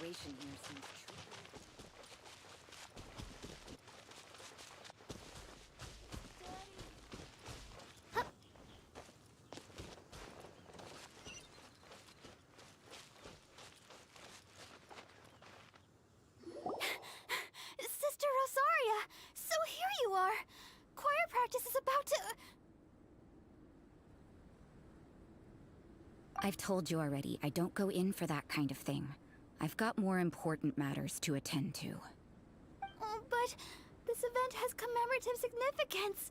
situation here seems tricky. Sister Rosaria! So here you are! Choir practice is about to... I've told you already, I don't go in for that kind of thing. I've got more important matters to attend to. Oh, but this event has commemorative significance.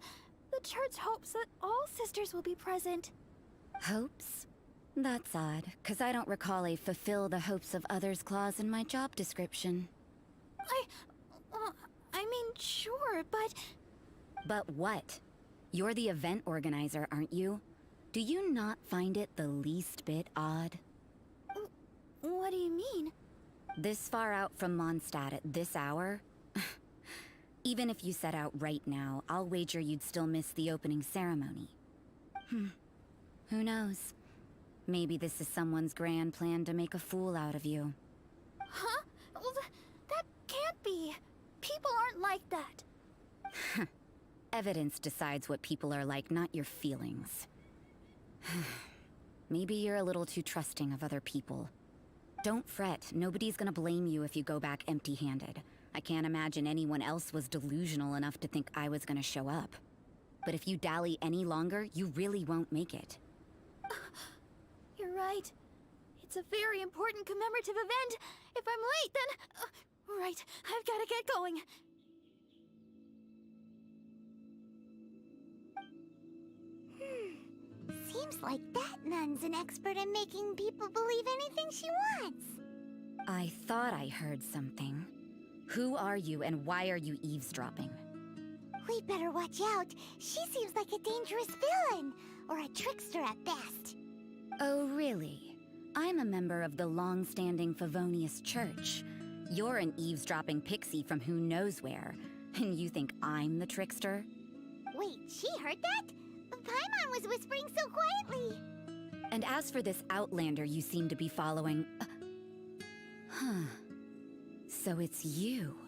The church hopes that all sisters will be present. Hopes? That's odd, because I don't recall a fulfill the hopes of others clause in my job description. I mean, sure, but... But what? You're the event organizer, aren't you? Do you not find it the least bit odd? What do you mean? This far out from Mondstadt at this hour? Even if you set out right now, I'll wager you'd still miss the opening ceremony. Who knows? Maybe this is someone's grand plan to make a fool out of you. Huh? Well, that can't be. People aren't like that. Evidence decides what people are like, not your feelings. Maybe you're a little too trusting of other people. Don't fret, nobody's gonna blame you if you go back empty-handed. I can't imagine anyone else was delusional enough to think I was gonna show up. But if you dally any longer, you really won't make it. You're right. It's a very important commemorative event. If I'm late, then... right, I've gotta get going. Seems like that nun's an expert in making people believe anything she wants. I thought I heard something. Who are you and why are you eavesdropping? We'd better watch out. She seems like a dangerous villain, or a trickster at best. Oh, really? I'm a member of the long-standing Favonius Church. You're an eavesdropping pixie from who knows where, and you think I'm the trickster? Wait, she heard that? Paimon was whispering so quietly. And as for this outlander you seem to be following... So it's you.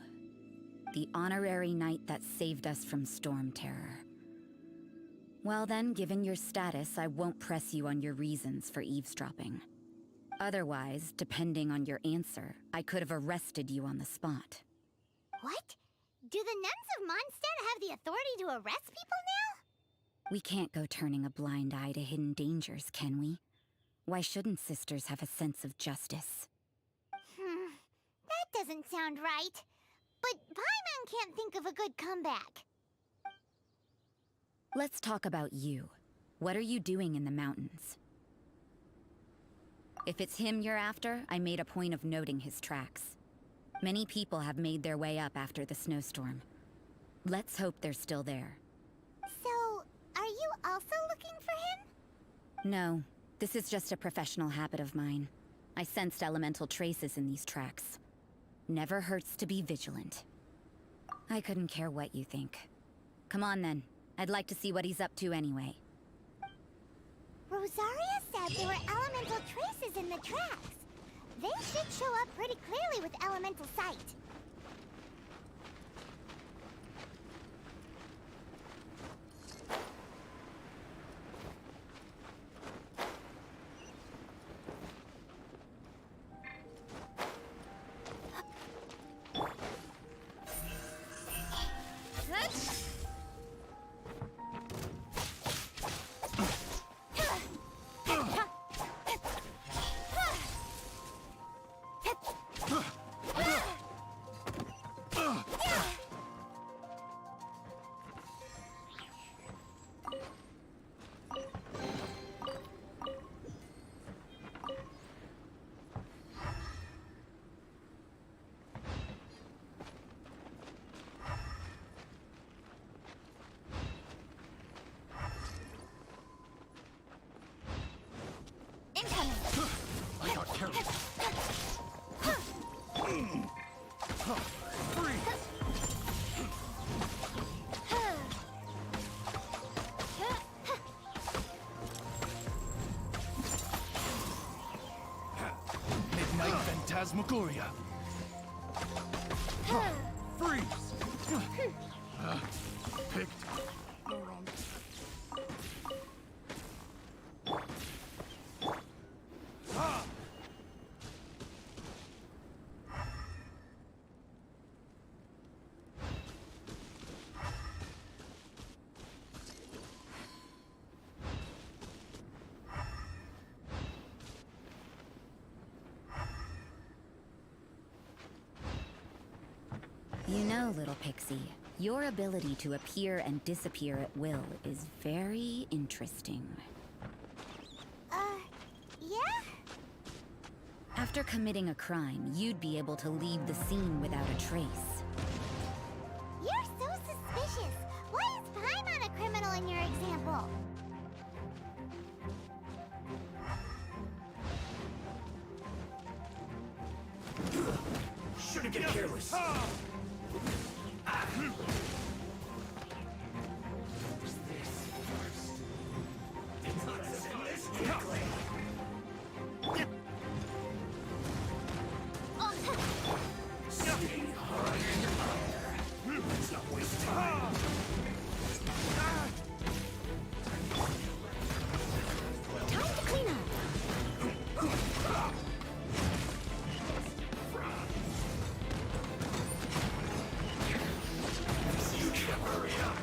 The honorary knight that saved us from storm terror. Well then, given your status, I won't press you on your reasons for eavesdropping. Otherwise, depending on your answer, I could have arrested you on the spot. What? Do the nuns of Mondstadt have the authority to arrest people now? We can't go turning a blind eye to hidden dangers, can we? Why shouldn't sisters have a sense of justice? That doesn't sound right. But Paimon can't think of a good comeback. Let's talk about you. What are you doing in the mountains? If it's him you're after, I made a point of noting his tracks. Many people have made their way up after the snowstorm. Let's hope they're still there. So, are you also looking for him? No, this is just a professional habit of mine. I sensed elemental traces in these tracks. Never hurts to be vigilant. I couldn't care what you think. Come on then. I'd like to see what he's up to anyway. Rosaria said there were elemental traces in the tracks. They should show up pretty clearly with elemental sight. I got carried. Midnight Phantasm. Phantasmagoria. Freeze! Picked the wrong. You know, little pixie, your ability to appear and disappear at will is very interesting. Yeah? After committing a crime, you'd be able to leave the scene without a trace. You're so suspicious. Why is Paimon a criminal in your example? Shouldn't get careless. Let's not waste time. Time to clean up. You can't hurry up.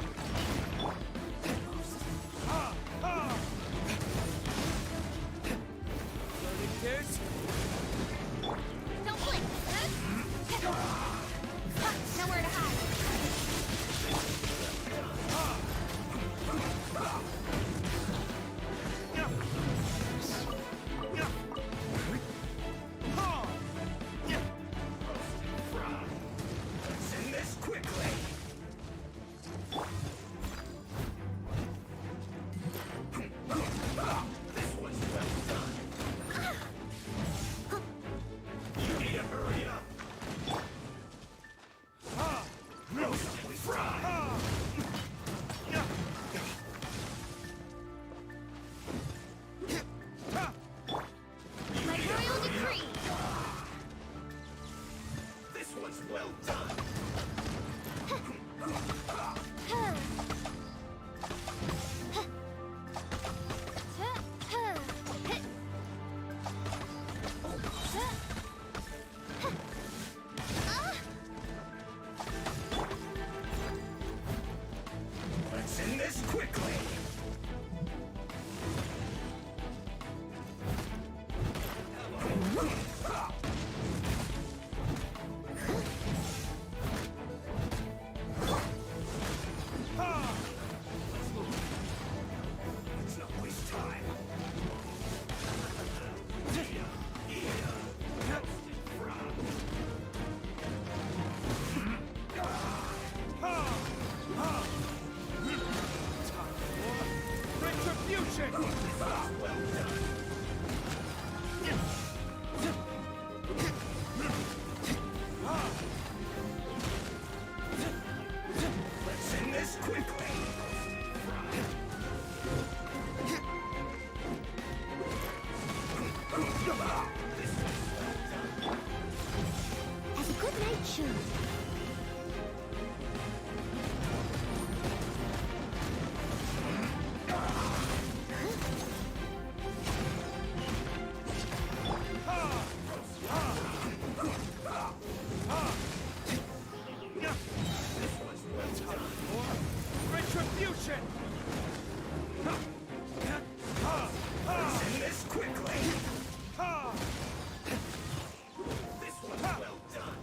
Learning kids? Don't blink! Nowhere to hide! Send this quickly. This one's well done. You need to hurry up. Roast and fry. Imperial decree! This one's well done. Let's end this quickly. Let's not waste time. Retribution! Well done. Let's end this quickly. As a good night should. Retribution! Let's end this quickly. This one's well done.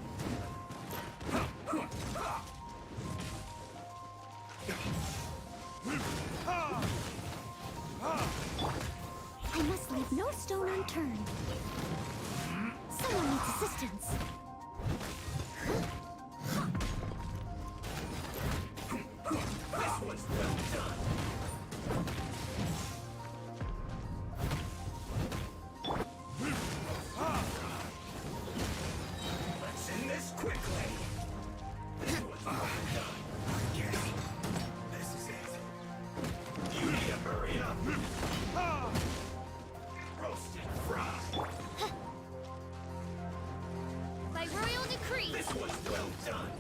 was well done.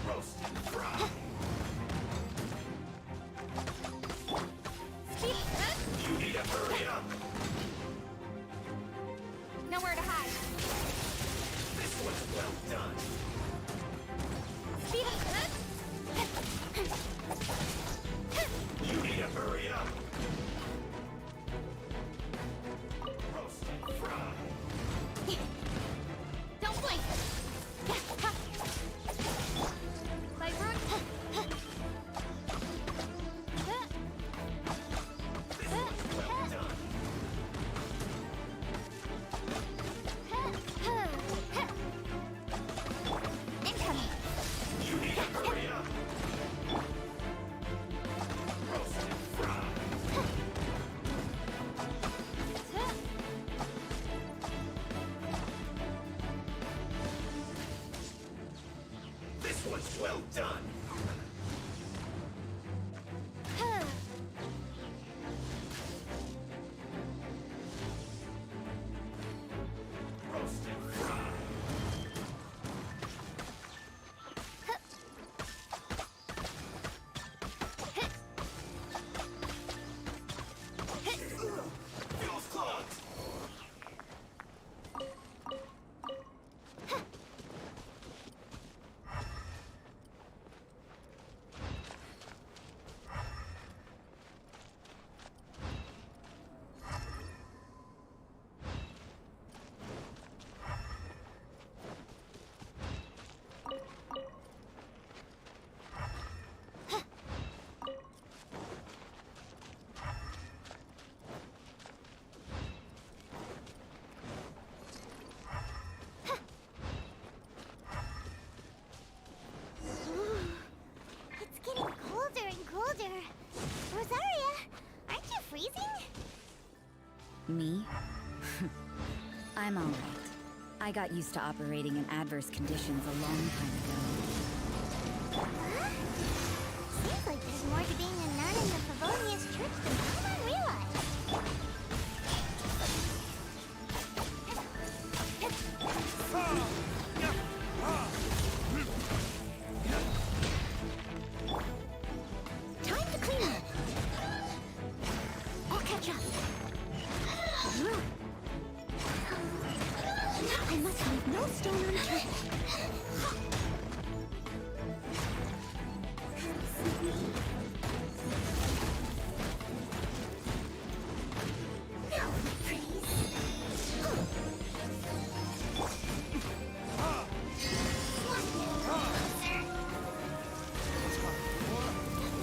Roast and fry. You need to hurry up. Nowhere to hide. This was well done. You need to hurry up. Roast and fry. Don't blink. Light root. This was well done. Incoming. You need to hurry up. Roast and fry. This was well done. Roast and fry. Fuel's clogged. It's getting colder and colder. Rosaria, aren't you freezing? Me? I'm alright. I got used to operating in adverse conditions a long time ago. Huh? Seems like there's more to being a nun in the Favonius Church than Paimon realized. Time to clean up. I'll catch up. I must leave no stone unturned.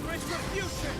Retribution!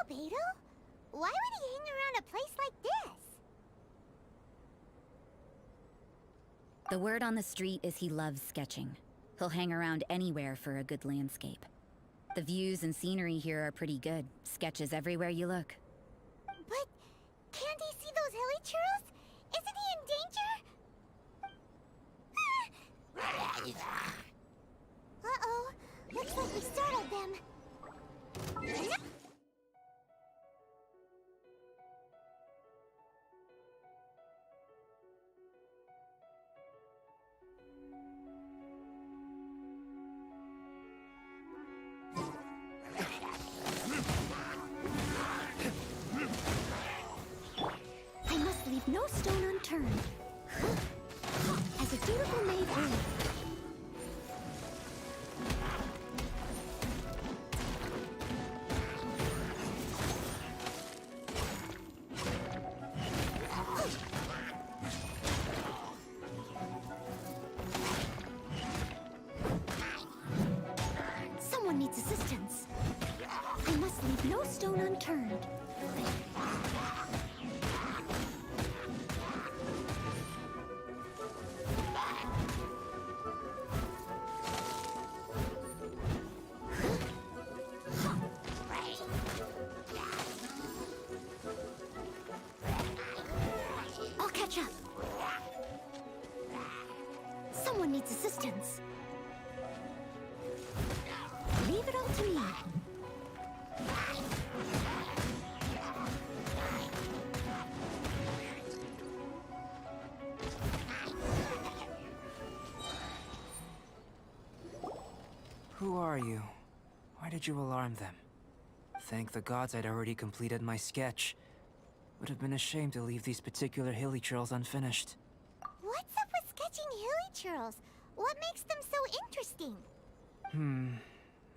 Beto? Why would he hang around a place like this? The word on the street is he loves sketching. He'll hang around anywhere for a good landscape. The views and scenery here are pretty good. Sketches everywhere you look. But can't he see those hilichurls? Isn't he in danger? Uh-oh. Looks like we startled them. I must leave no stone unturned. As a dutiful maid would. Someone needs assistance. I must leave no stone unturned. I'll catch up. Someone needs assistance. Leave it all to me. Who are you? Why did you alarm them? Thank the gods I'd already completed my sketch. Would have been a shame to leave these particular hilichurls unfinished. What's up with sketching hilichurls? What makes them so interesting?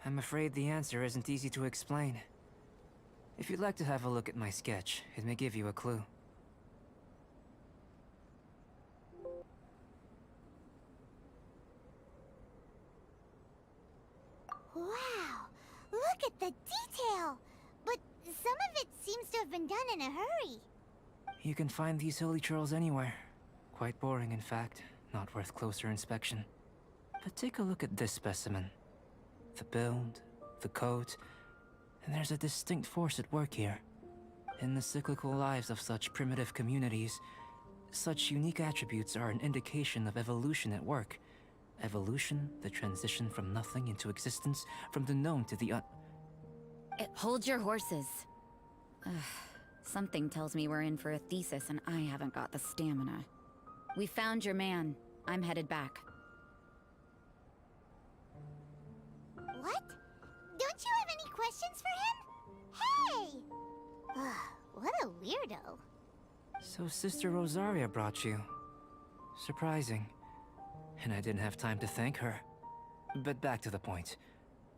I'm afraid the answer isn't easy to explain. If you'd like to have a look at my sketch, it may give you a clue. Wow, look at the detail! But some of it seems to have been done in a hurry. You can find these hilichurls anywhere. Quite boring, in fact. Not worth closer inspection. But take a look at this specimen. The build, the coat, and there's a distinct force at work here. In the cyclical lives of such primitive communities, such unique attributes are an indication of evolution at work. Evolution, the transition from nothing into existence, from the known to the Hold your horses. Ugh, something tells me we're in for a thesis and I haven't got the stamina. We found your man. I'm headed back. What? Don't you have any questions for him? Hey! What a weirdo. So Sister Rosaria brought you. Surprising. And I didn't have time to thank her. But back to the point.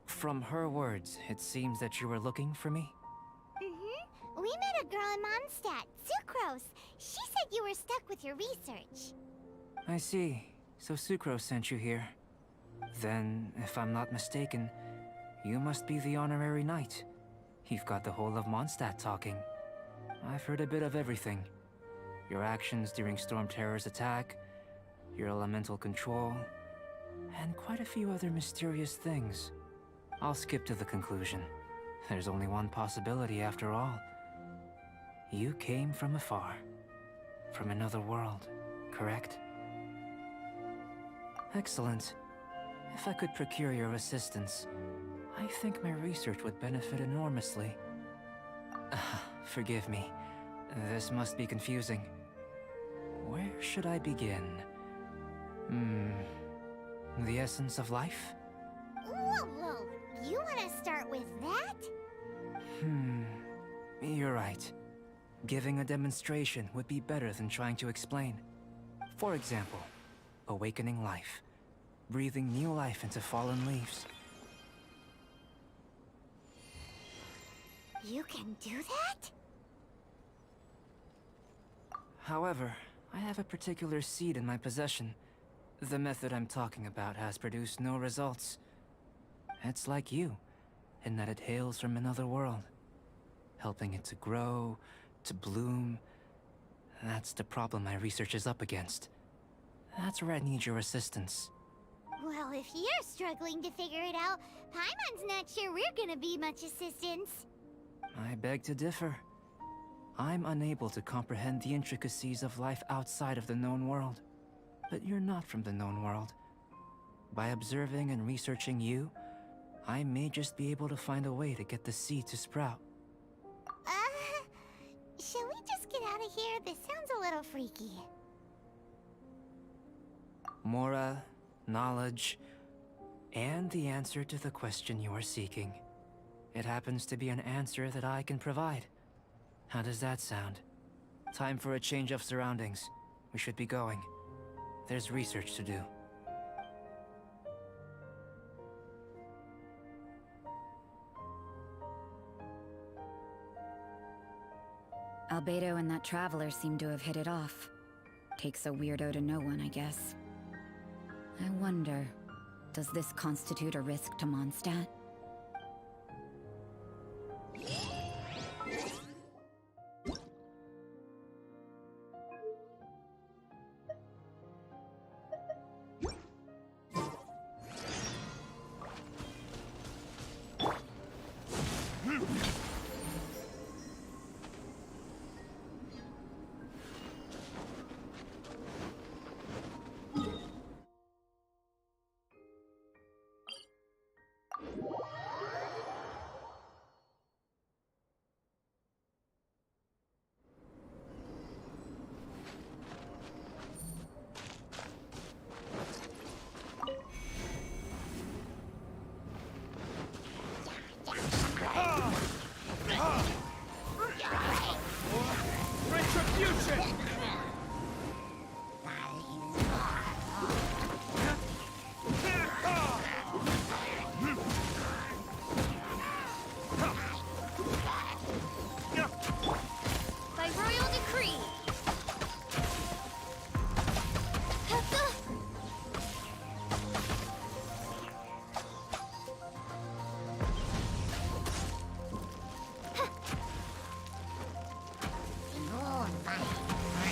From her words, it seems that you were looking for me? Mm-hmm. We met a girl in Mondstadt, Sucrose. She said you were stuck with your research. I see. So Sucrose sent you here. Then, if I'm not mistaken, you must be the honorary knight. You've got the whole of Mondstadt talking. I've heard a bit of everything. Your actions during Storm Terror's attack, your elemental control, and quite a few other mysterious things. I'll skip to the conclusion. There's only one possibility after all. You came from afar. From another world, correct? Excellent. If I could procure your assistance, I think my research would benefit enormously. Forgive me. This must be confusing. Where should I begin? The essence of life? Whoa. You want to start with that? You're right. Giving a demonstration would be better than trying to explain. For example, awakening life. Breathing new life into fallen leaves. You can do that? However, I have a particular seed in my possession. The method I'm talking about has produced no results. It's like you, in that it hails from another world. helping it to grow, to bloom. That's the problem my research is up against. That's where I need your assistance. Well, if you're struggling to figure it out, Paimon's not sure we're gonna be much assistance. I beg to differ. I'm unable to comprehend the intricacies of life outside of the known world. But you're not from the known world. By observing and researching you, I may just be able to find a way to get the seed to sprout. Shall we just get out of here? This sounds a little freaky. Mora, knowledge, and the answer to the question you are seeking. It happens to be an answer that I can provide. How does that sound? Time for a change of surroundings. We should be going. There's research to do. Albedo and that traveler seem to have hit it off. Takes a weirdo to know one, I guess. I wonder, does this constitute a risk to Mondstadt? Retribution! By royal decree.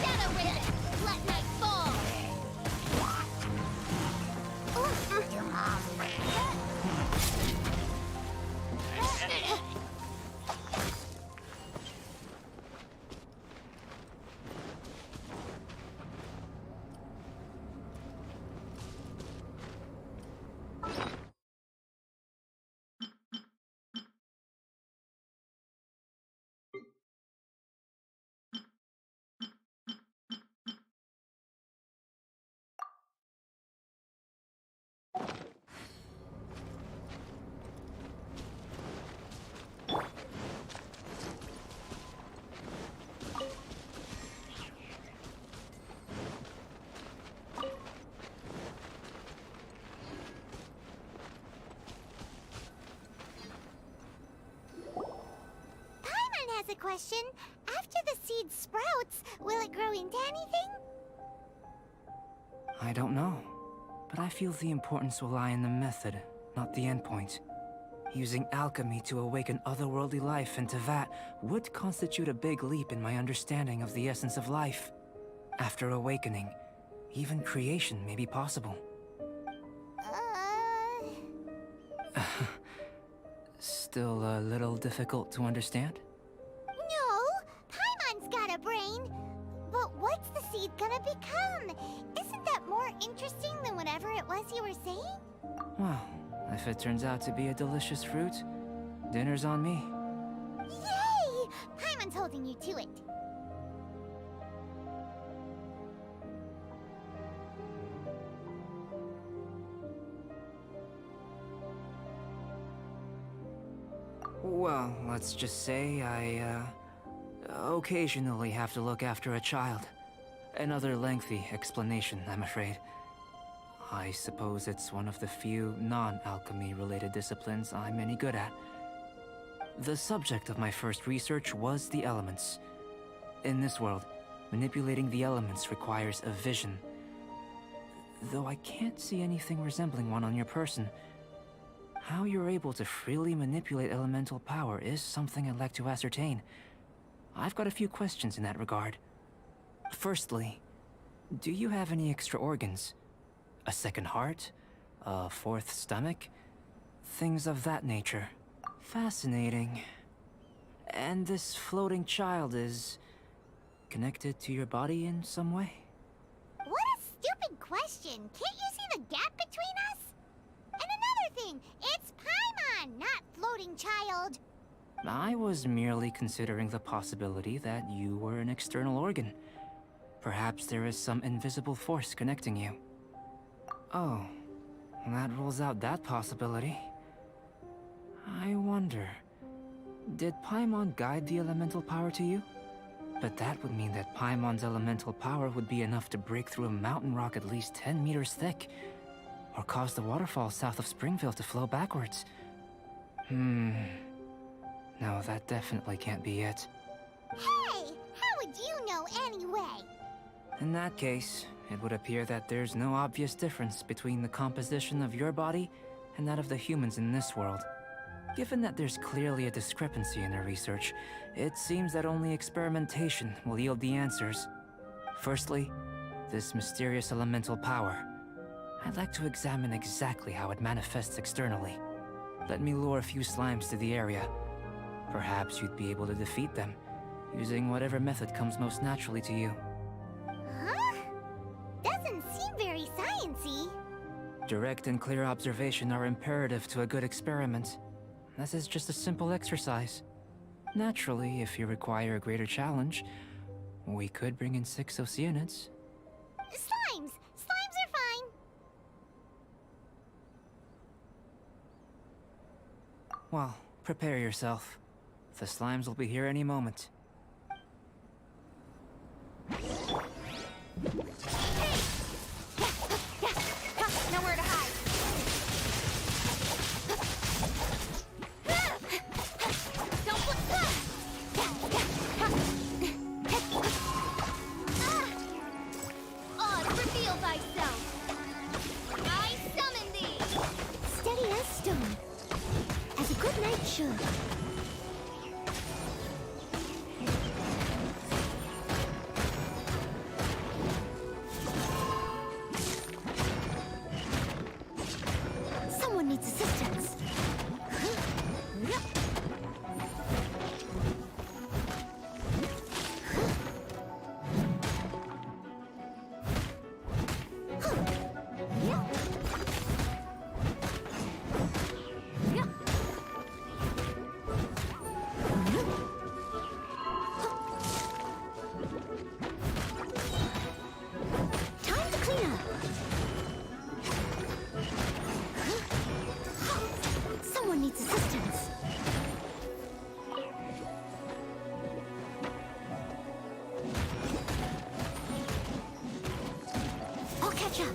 Shadow Wizard, let night fall. Paimon has a question. After the seed sprouts, will it grow into anything? I don't know, but I feel the importance will lie in the method, not the endpoint. Using alchemy to awaken otherworldly life into that would constitute a big leap in my understanding of the essence of life. After awakening, even creation may be possible. Still a little difficult to understand? No, Paimon's got a brain. But what's the seed gonna become? Isn't that more interesting than whatever it was you were saying? Well, if it turns out to be a delicious fruit, dinner's on me. Yay! Paimon's holding you to it. Well, let's just say I, occasionally have to look after a child. Another lengthy explanation, I'm afraid. I suppose it's one of the few non-alchemy related disciplines I'm any good at. The subject of my first research was the elements. In this world, manipulating the elements requires a vision. Though I can't see anything resembling one on your person. How you're able to freely manipulate elemental power is something I'd like to ascertain. I've got a few questions in that regard. Firstly, do you have any extra organs? A second heart? A fourth stomach? Things of that nature. Fascinating. And this floating child is connected to your body in some way? What a stupid question! Can't you see the gap between us? And another thing, it's Paimon, not floating child. I was merely considering the possibility that you were an external organ. Perhaps there is some invisible force connecting you. Oh, that rules out that possibility. I wonder, did Paimon guide the elemental power to you? But that would mean that Paimon's elemental power would be enough to break through a mountain rock at least 10 meters thick, or cause the waterfall south of Springville to flow backwards. No, that definitely can't be it. Hey, how would you know anyway? In that case, it would appear that there's no obvious difference between the composition of your body and that of the humans in this world. Given that there's clearly a discrepancy in their research, it seems that only experimentation will yield the answers. Firstly, this mysterious elemental power. I'd like to examine exactly how it manifests externally. Let me lure a few slimes to the area. Perhaps you'd be able to defeat them, using whatever method comes most naturally to you. Huh? Doesn't seem very sciencey. Direct and clear observation are imperative to a good experiment. This is just a simple exercise. Naturally, if you require a greater challenge, we could bring in 6 Oceanids. Slimes! Slimes are fine. Well, prepare yourself. The slimes will be here any moment. Nowhere to hide. Don't reveal thyself. I summon thee. Steady as stone. As a good knight should. Someone needs assistance. Time to clean up. Someone needs assistance. I'll catch up.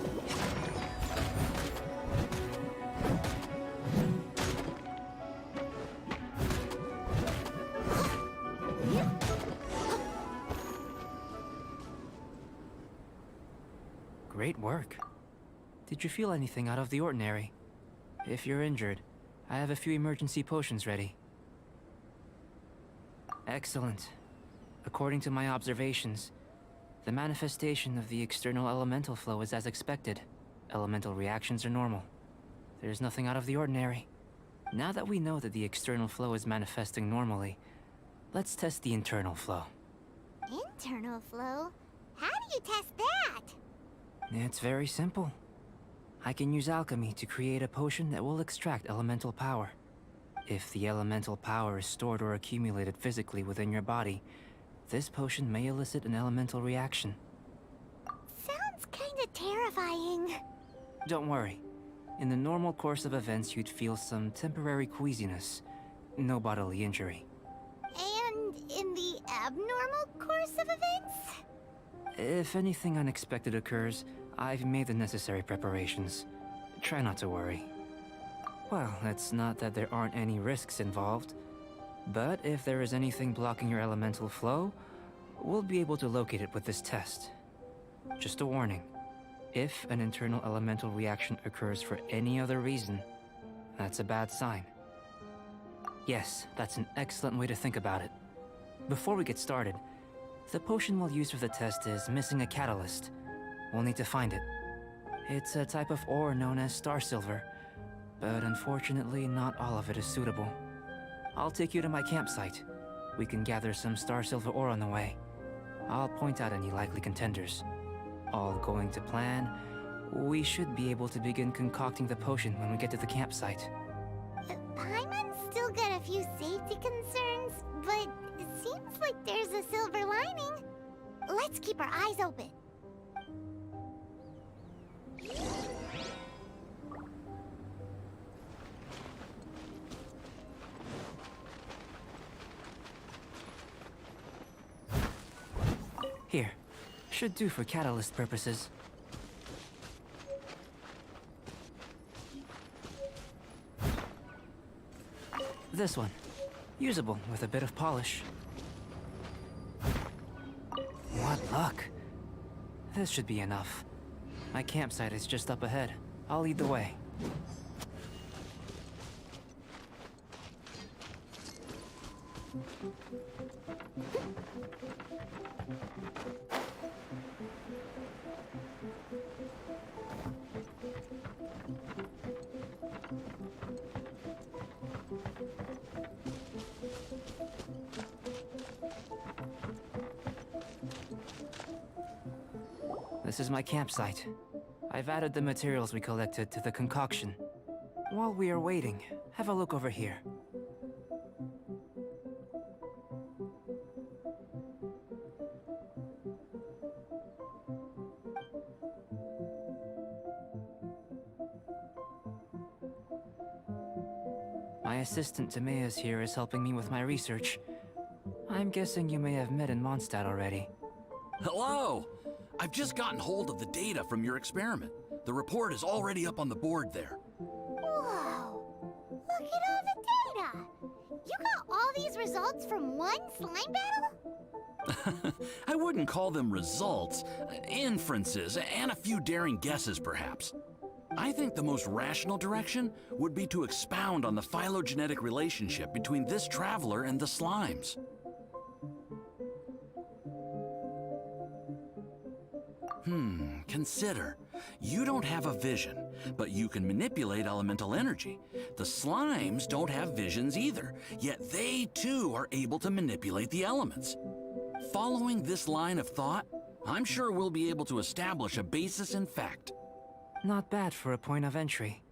Great work. Did you feel anything out of the ordinary? If you're injured, I have a few emergency potions ready. Excellent. According to my observations, the manifestation of the external elemental flow is as expected. Elemental reactions are normal. There's nothing out of the ordinary. Now that we know that the external flow is manifesting normally, let's test the internal flow. Internal flow? How do you test that? It's very simple. I can use alchemy to create a potion that will extract elemental power. If the elemental power is stored or accumulated physically within your body, this potion may elicit an elemental reaction. Sounds kinda terrifying. Don't worry. In the normal course of events, you'd feel some temporary queasiness. No bodily injury. And in the abnormal course of events? If anything unexpected occurs, I've made the necessary preparations. Try not to worry. Well, it's not that there aren't any risks involved. But if there is anything blocking your elemental flow, we'll be able to locate it with this test. Just a warning. If an internal elemental reaction occurs for any other reason, That's a bad sign. Yes, that's an excellent way to think about it. Before we get started, the potion we'll use for the test is missing a catalyst. We'll need to find it. It's a type of ore known as star silver, but unfortunately not all of it is suitable. I'll take you to my campsite. We can gather some star silver ore on the way. I'll point out any likely contenders. All going to plan, we should be able to begin concocting the potion when we get to the campsite. Paimon's still got a few safety concerns, but it seems like there's a silver lining. Let's keep our eyes open. Here, should do for catalyst purposes. This one, usable with a bit of polish. What luck. This should be enough. My campsite is just up ahead. I'll lead the way. This is my campsite. I've added the materials we collected to the concoction. While we are waiting, have a look over here. My assistant Timaeus here is helping me with my research. I'm guessing you may have met in Mondstadt already. Hello! I've just gotten hold of the data from your experiment. The report is already up on the board there. Whoa! Look at all the data! You got all these results from one slime battle? I wouldn't call them results, inferences, and a few daring guesses perhaps. I think the most rational direction would be to expound on the phylogenetic relationship between this traveler and the slimes. Consider. You don't have a vision, but you can manipulate elemental energy. The slimes don't have visions either, yet they too are able to manipulate the elements. Following this line of thought, I'm sure we'll be able to establish a basis in fact. Not bad for a point of entry.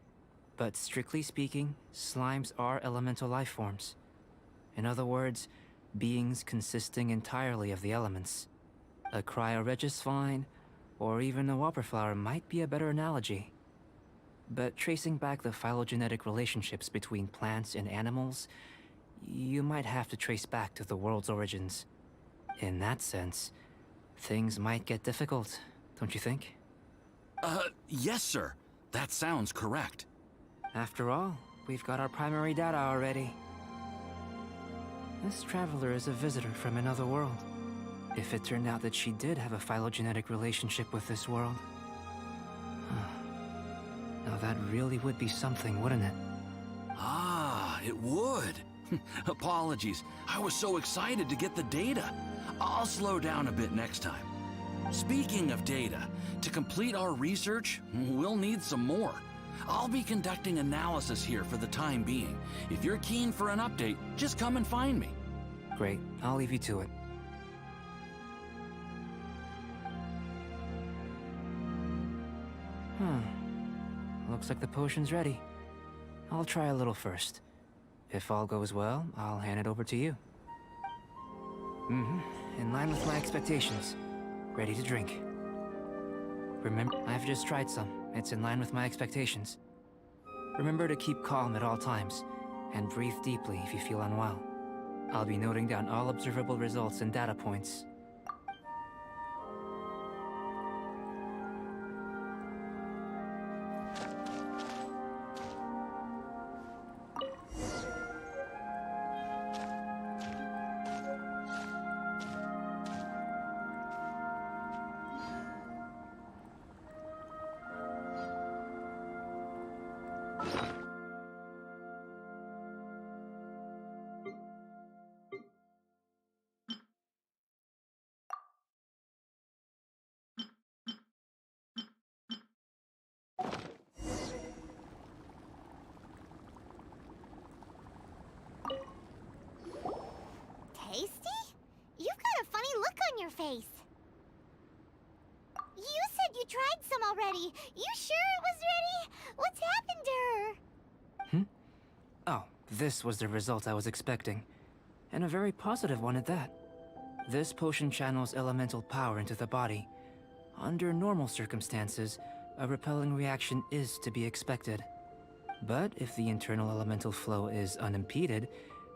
But strictly speaking, slimes are elemental life forms. In other words, beings consisting entirely of the elements. A cryoregis vine, or even a whopper flower might be a better analogy. But tracing back the phylogenetic relationships between plants and animals, you might have to trace back to the world's origins. In that sense, things might get difficult, don't you think? Yes, sir. That sounds correct. After all, we've got our primary data already. This traveler is a visitor from another world. If it turned out that she did have a phylogenetic relationship with this world... Now that really would be something, wouldn't it? Ah, it would. Apologies. I was so excited to get the data. I'll slow down a bit next time. Speaking of data, to complete our research, we'll need some more. I'll be conducting analysis here for the time being. If you're keen for an update, just come and find me. Great, I'll leave you to it. Looks like the potion's ready. I'll try a little first. If all goes well, I'll hand it over to you. In line with my expectations. Ready to drink. Remember, I've just tried some. It's in line with my expectations. Remember to keep calm at all times, and breathe deeply if you feel unwell. I'll be noting down all observable results and data points. face. You said you tried some already. You sure it was ready? What's happened to her? Oh, this was the result I was expecting. And a very positive one at that. This potion channels elemental power into the body. Under normal circumstances, a repelling reaction is to be expected. But if the internal elemental flow is unimpeded,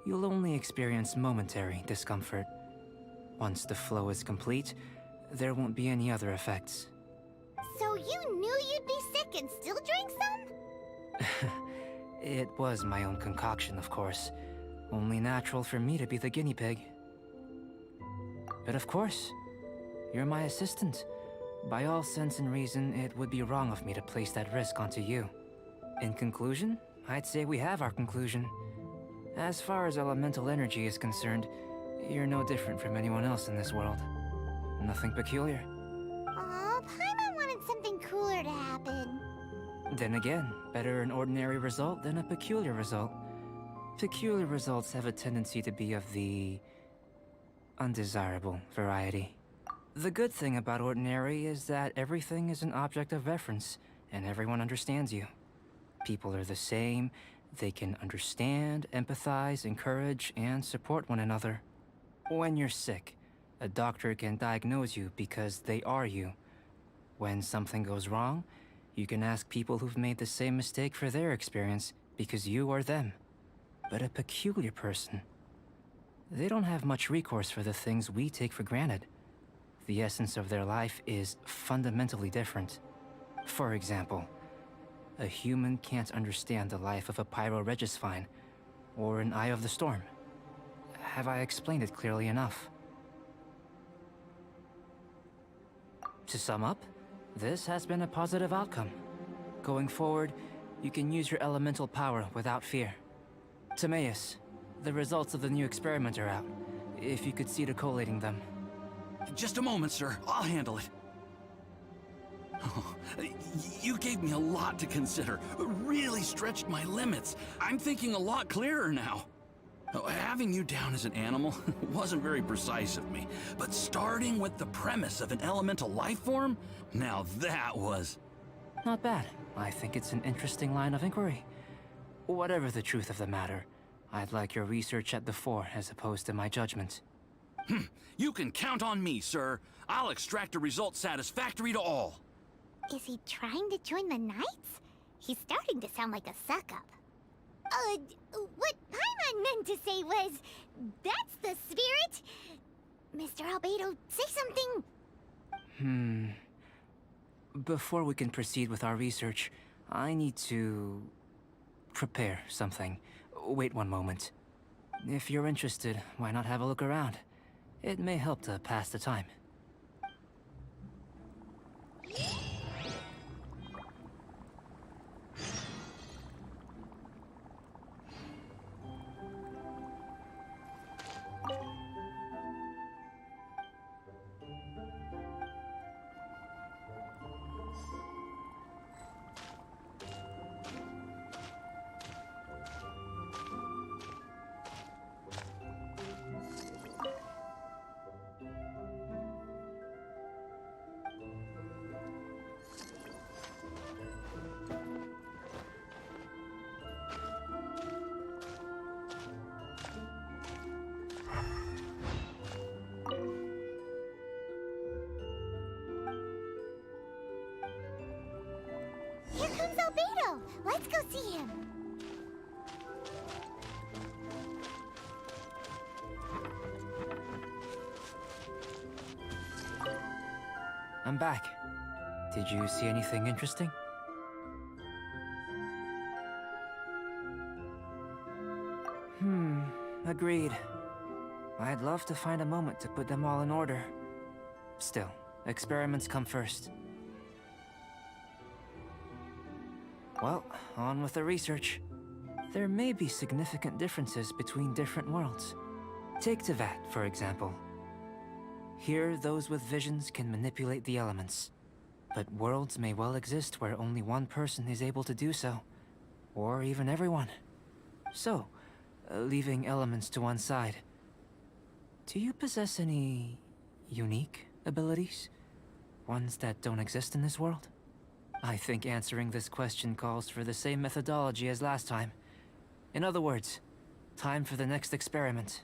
you'll only experience momentary discomfort. Once the flow is complete, there won't be any other effects. So you knew you'd be sick and still drank some? It was my own concoction, of course. Only natural for me to be the guinea pig. But of course, you're my assistant. By all sense and reason, it would be wrong of me to place that risk onto you. In conclusion, I'd say we have our conclusion. As far as elemental energy is concerned, you're no different from anyone else in this world. Nothing peculiar. Aw, Paimon wanted something cooler to happen. Then again, better an ordinary result than a peculiar result. Peculiar results have a tendency to be of the undesirable variety. The good thing about ordinary is that everything is an object of reference, and everyone understands you. People are the same. They can understand, empathize, encourage, and support one another. When you're sick, a doctor can diagnose you because they are you. When something goes wrong, you can ask people who've made the same mistake for their experience because you are them. But a peculiar person, they don't have much recourse for the things we take for granted. The essence of their life is fundamentally different. For example, a human can't understand the life of a pyro-regisvine or an Eye of the Storm. Have I explained it clearly enough? To sum up, this has been a positive outcome. Going forward, you can use your elemental power without fear. Timaeus, the results of the new experiment are out. If you could see to collating them. Just a moment, sir. I'll handle it. Oh, you gave me a lot to consider. Really stretched my limits. I'm thinking a lot clearer now. Having you down as an animal wasn't very precise of me, but starting with the premise of an elemental life form, now that was... Not bad. I think it's an interesting line of inquiry. Whatever the truth of the matter, I'd like your research at the fore as opposed to my judgment. You can count on me, sir. I'll extract a result satisfactory to all. Is he trying to join the Knights? He's starting to sound like a suck-up. What Paimon meant to say was, that's the spirit? Mr. Albedo, say something. Before we can proceed with our research, I need to... prepare something. Wait one moment. If you're interested, why not have a look around? It may help to pass the time. Here comes Albedo. Let's go see him. I'm back. Did you see anything interesting? Agreed. I'd love to find a moment to put them all in order. Still, experiments come first. Well, on with the research. There may be significant differences between different worlds. Take Tevat, for example. Here, those with visions can manipulate the elements. But worlds may well exist where only one person is able to do so. Or even everyone. So, leaving elements to one side, do you possess any unique abilities? Ones that don't exist in this world? I think answering this question calls for the same methodology as last time. In other words, time for the next experiment.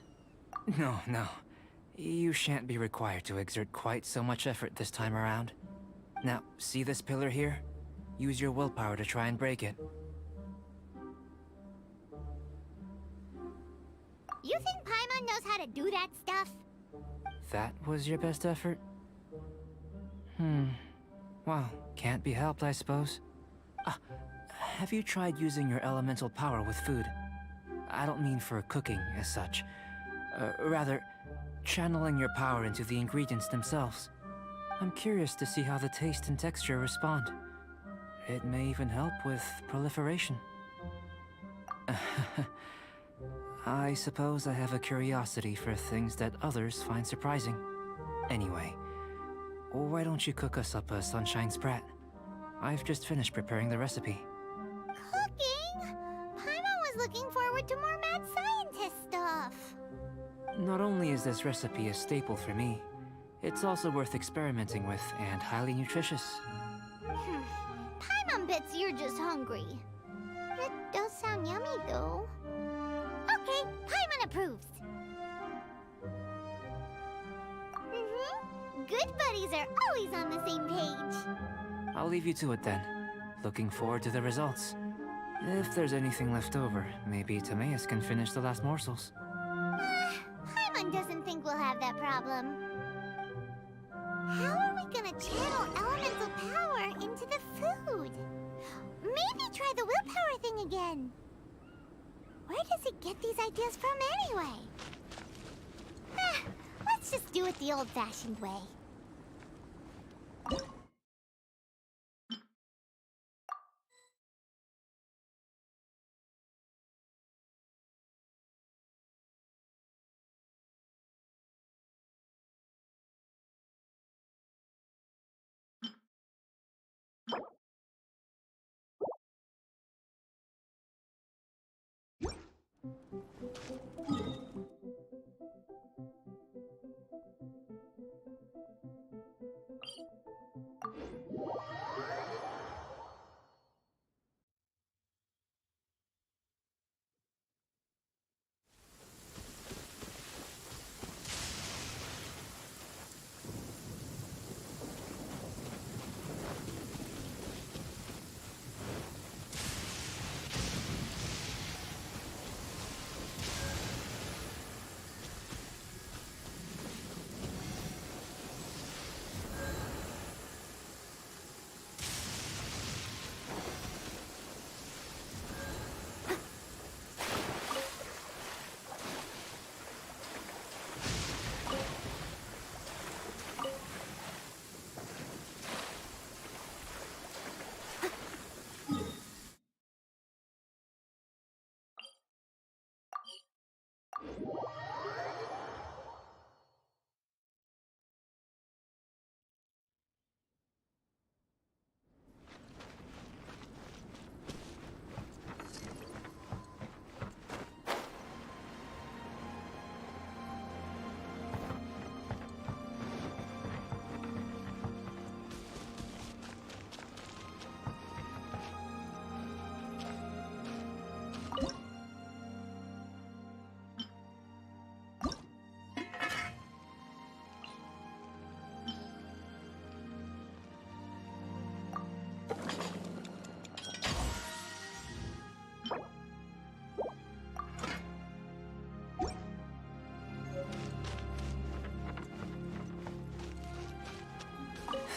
No, no. You shan't be required to exert quite so much effort this time around. Now, see this pillar here? Use your willpower to try and break it. You think Paimon knows how to do that stuff? That was your best effort? Well, can't be helped, I suppose. Have you tried using your elemental power with food? I don't mean for cooking as such. Rather, channeling your power into the ingredients themselves. I'm curious to see how the taste and texture respond. It may even help with proliferation. I suppose I have a curiosity for things that others find surprising. Anyway, why don't you cook us up a sunshine sprat? I've just finished preparing the recipe. Cooking? Paimon was looking forward to more mad scientist stuff. Not only is this recipe a staple for me, it's also worth experimenting with and highly nutritious. Paimon bets you're just hungry. It does sound yummy, though. Okay, Paimon approves. Good buddies are always on the same page. I'll leave you to it then. Looking forward to the results. If there's anything left over, maybe Timaeus can finish the last morsels. Paimon doesn't think we'll have that problem. How are we gonna channel elemental power into the food? Maybe try the willpower thing again. Where does it get these ideas from anyway? Let's just do it the old-fashioned way.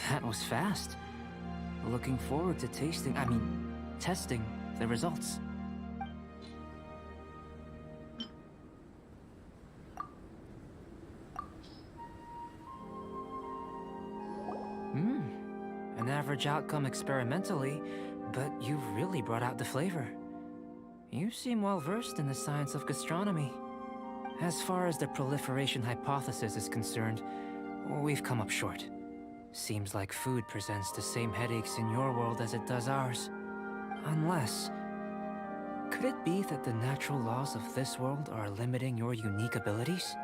That was fast. Looking forward to testing the results. An average outcome experimentally, but you've really brought out the flavor. You seem well versed in the science of gastronomy. As far as the proliferation hypothesis is concerned, we've come up short. Seems like food presents the same headaches in your world as it does ours. Unless... could it be that the natural laws of this world are limiting your unique abilities?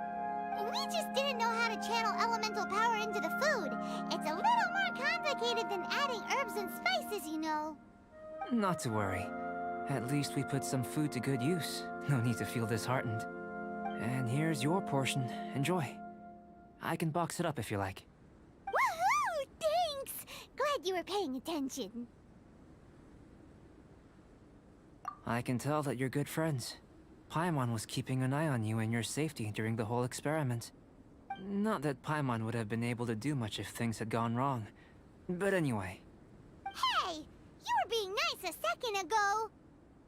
We just didn't know how to channel elemental power Not to worry. At least we put some food to good use. No need to feel disheartened. And here's your portion. Enjoy. I can box it up if you like. Woohoo! Thanks! Glad you were paying attention. I can tell that you're good friends. Paimon was keeping an eye on you and your safety during the whole experiment. Not that Paimon would have been able to do much if things had gone wrong. But anyway. Hey! You were being nice a second ago!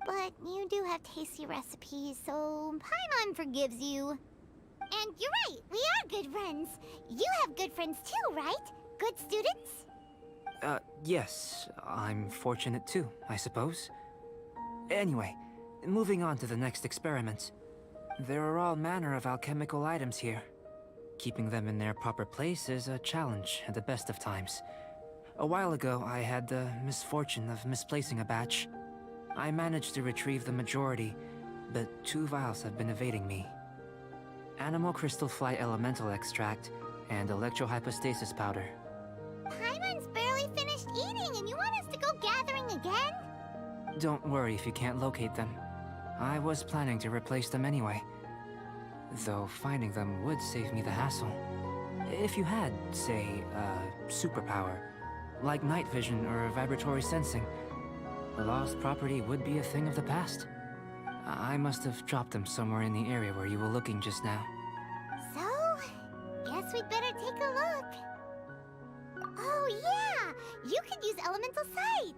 But you do have tasty recipes, so Paimon forgives you. And you're right, we are good friends. You have good friends too, right? Good students? Yes. I'm fortunate too, I suppose. Anyway, moving on to the next experiment. There are all manner of alchemical items here. Keeping them in their proper place is a challenge at the best of times. A while ago, I had the misfortune of misplacing a batch. I managed to retrieve the majority, but 2 vials have been evading me. Animal crystal fly elemental extract and electrohypostasis powder. Paimon's barely finished eating and you want us to go gathering again? Don't worry if you can't locate them. I was planning to replace them anyway. Though finding them would save me the hassle. If you had, say, a superpower, like night vision or vibratory sensing, lost property would be a thing of the past. I must have dropped them somewhere in the area where you were looking just now. So, guess we'd better take a look. Oh yeah! You could use elemental sight!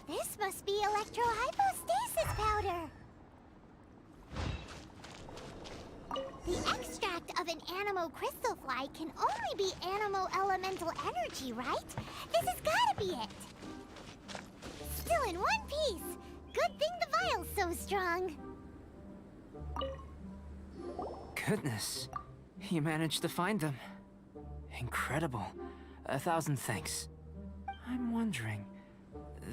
This must be electrohypostasis powder! The extract of an animo crystal fly can only be animo elemental energy, right? This has gotta be it! Still in one piece! Good thing the vial's so strong! Goodness, you managed to find them. Incredible. 1,000 thanks. I'm wondering,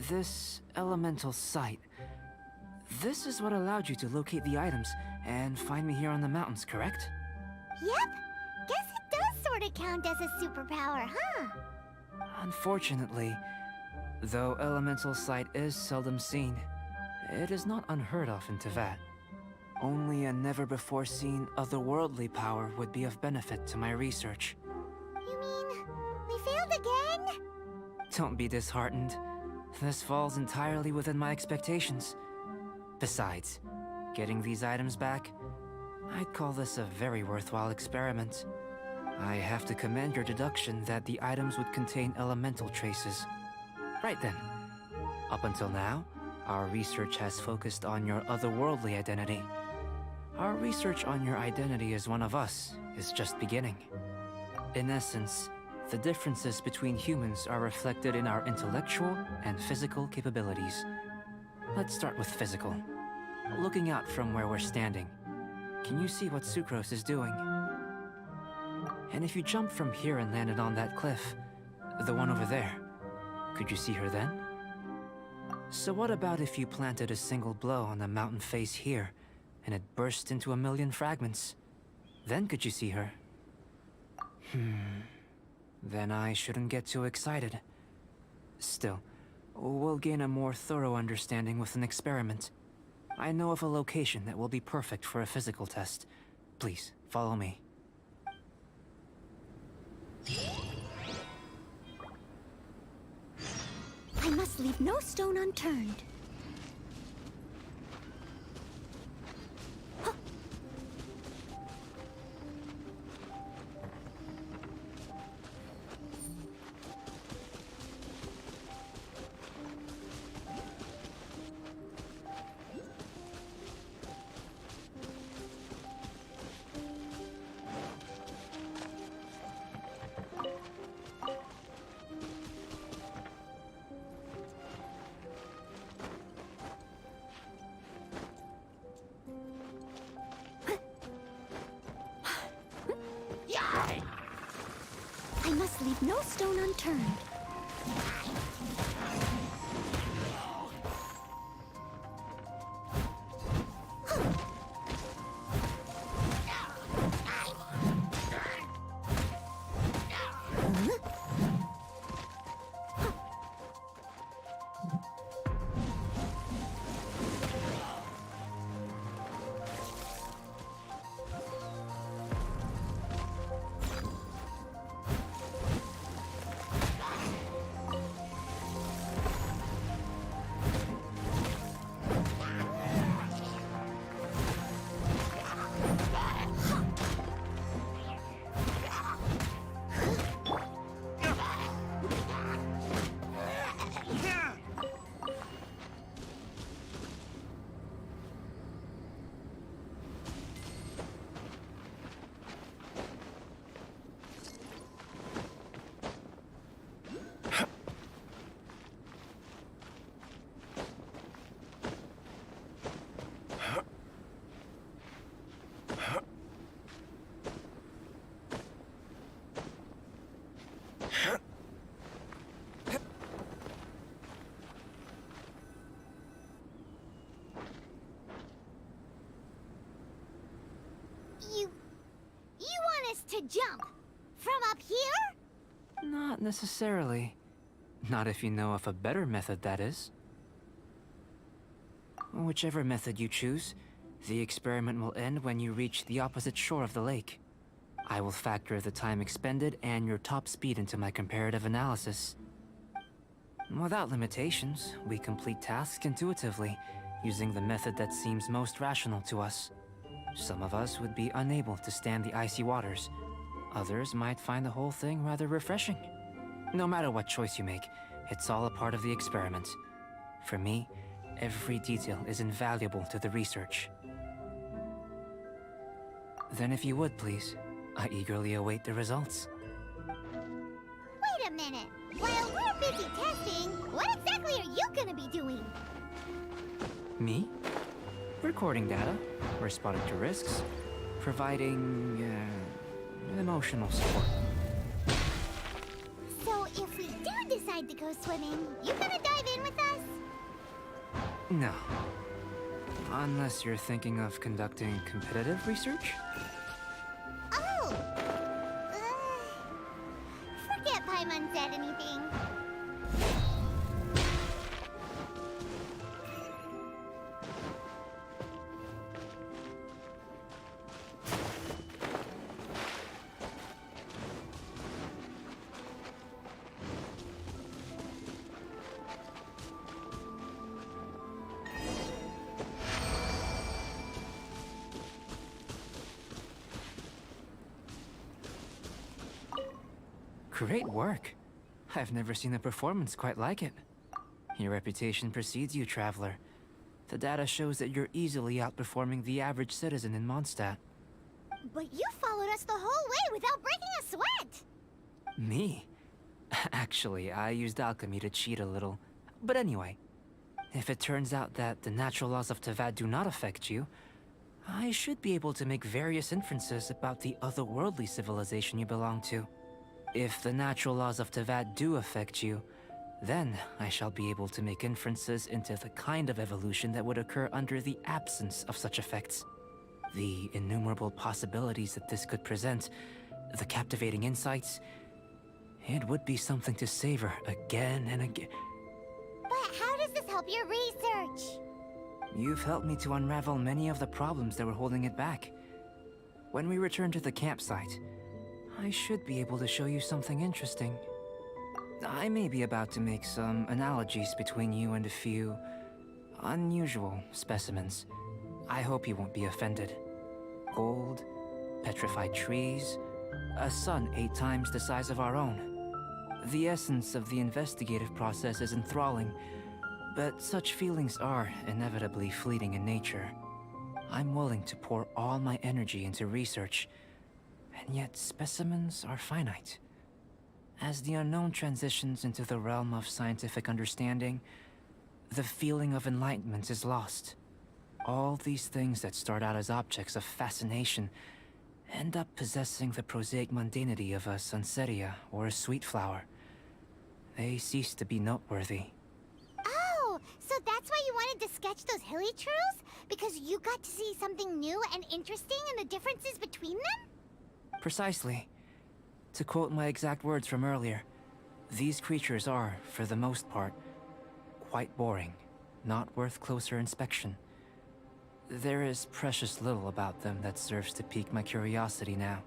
this elemental sight, this is what allowed you to locate the items and find me here on the mountains, correct? Yep! Guess it does sorta count as a superpower, huh? Unfortunately, though elemental sight is seldom seen, it is not unheard of in Teyvat. Only a never-before-seen otherworldly power would be of benefit to my research. You mean, we failed again? Don't be disheartened. This falls entirely within my expectations. Besides, getting these items back, I'd call this a very worthwhile experiment. I have to commend your deduction that the items would contain elemental traces. Right then. Up until now, our research has focused on your otherworldly identity. Our research on your identity as one of us is just beginning. In essence, the differences between humans are reflected in our intellectual and physical capabilities. Let's start with physical. Looking out from where we're standing, can you see what Sucrose is doing? And if you jumped from here and landed on that cliff, the one over there, could you see her then? So what about if you planted a single blow on the mountain face here, and it burst into 1,000,000 fragments? Then could you see her? Then I shouldn't get too excited. Still, we'll gain a more thorough understanding with an experiment. I know of a location that will be perfect for a physical test. Please, follow me. I must leave no stone unturned. leave no stone unturned. You want us to jump? From up here? Not necessarily. Not if you know of a better method, that is. Whichever method you choose, the experiment will end when you reach the opposite shore of the lake. I will factor the time expended and your top speed into my comparative analysis. Without limitations, we complete tasks intuitively, using the method that seems most rational to us. Some of us would be unable to stand the icy waters. Others might find the whole thing rather refreshing. No matter what choice you make, it's all a part of the experiment. For me, every detail is invaluable to the research. Then if you would, please, I eagerly await the results. Wait a minute. While we're busy testing, what exactly are you gonna be doing? Me? Recording data, responding to risks, providing, emotional support. So if we do decide to go swimming, you gonna dive in with us? No. Unless you're thinking of conducting competitive research? Oh! Forget Paimon said anything. Great work. I've never seen a performance quite like it. Your reputation precedes you, Traveler. The data shows that you're easily outperforming the average citizen in Mondstadt. But you followed us the whole way without breaking a sweat! Me? Actually, I used alchemy to cheat a little. But anyway, if it turns out that the natural laws of Tavad do not affect you, I should be able to make various inferences about the otherworldly civilization you belong to. If the natural laws of Tavad do affect you, then I shall be able to make inferences into the kind of evolution that would occur under the absence of such effects. The innumerable possibilities that this could present, the captivating insights, it would be something to savor again and again. But how does this help your research? You've helped me to unravel many of the problems that were holding it back. When we return to the campsite, I should be able to show you something interesting. I may be about to make some analogies between you and a few unusual specimens. I hope you won't be offended. Gold, petrified trees, a sun 8 times the size of our own. The essence of the investigative process is enthralling, but such feelings are inevitably fleeting in nature. I'm willing to pour all my energy into research, and yet specimens are finite. As the unknown transitions into the realm of scientific understanding, the feeling of enlightenment is lost. All these things that start out as objects of fascination end up possessing the prosaic mundanity of a Sunsetia or a sweet flower, they cease to be noteworthy. Oh, so that's why you wanted to sketch those hilly churls? Because you got to see something new and interesting in the differences between them? Precisely. To quote my exact words from earlier, these creatures are, for the most part, quite boring, not worth closer inspection. There is precious little about them that serves to pique my curiosity now.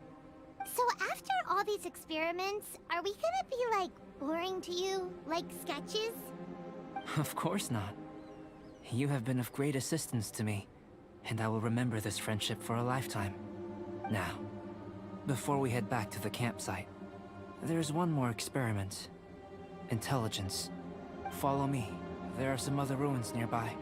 So after all these experiments, are we gonna be, like, boring to you? Like sketches? Of course not. You have been of great assistance to me, and I will remember this friendship for a lifetime. Now, before we head back to the campsite, there's one more experiment. Intelligence. Follow me. There are some other ruins nearby.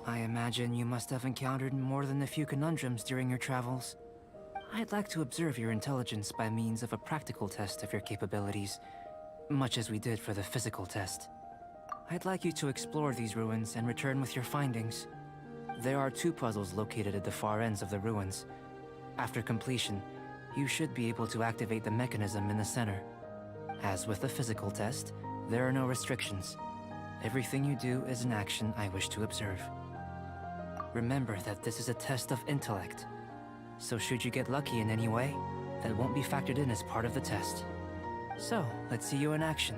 I imagine you must have encountered more than a few conundrums during your travels. I'd like to observe your intelligence by means of a practical test of your capabilities, much as we did for the physical test. I'd like you to explore these ruins and return with your findings. There are 2 puzzles located at the far ends of the ruins. After completion, you should be able to activate the mechanism in the center. As with the physical test, there are no restrictions. Everything you do is an action I wish to observe. Remember that this is a test of intellect, so should you get lucky in any way, that won't be factored in as part of the test. So, let's see you in action.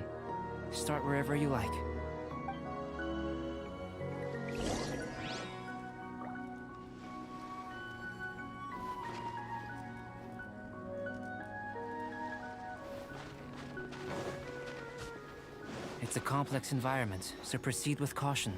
Start wherever you like. It's a complex environment, so proceed with caution.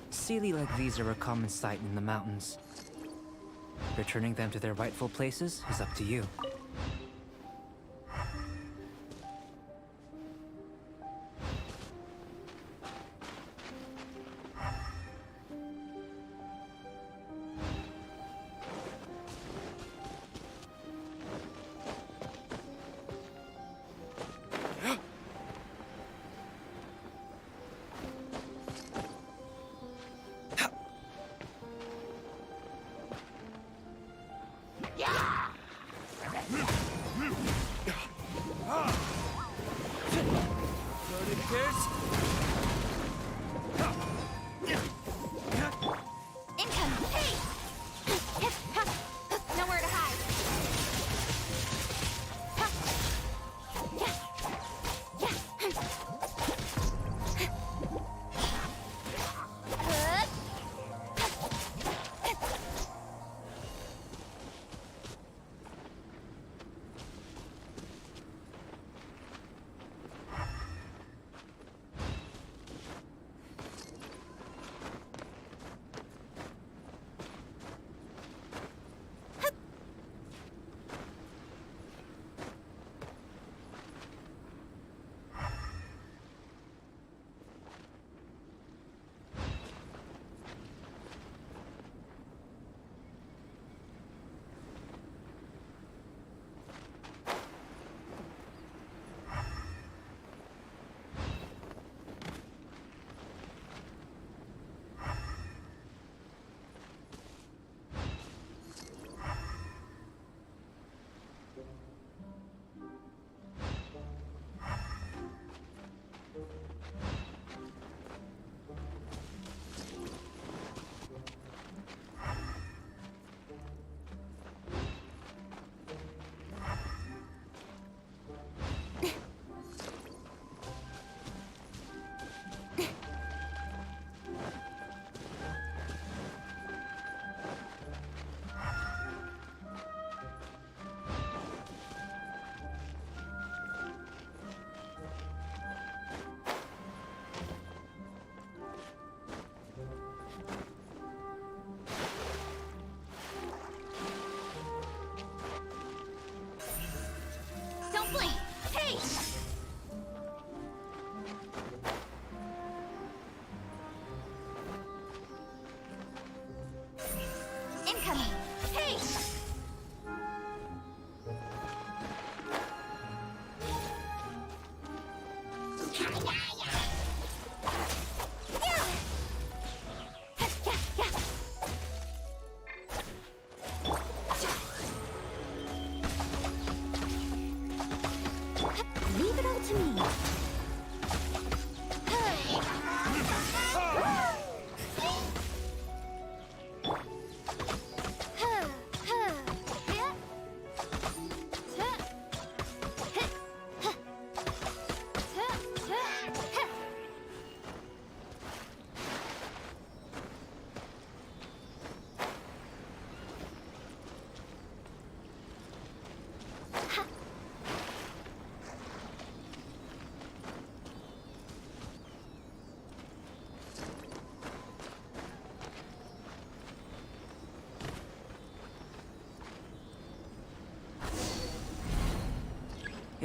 Sealy like these are a common sight in the mountains. Returning them to their rightful places is up to you.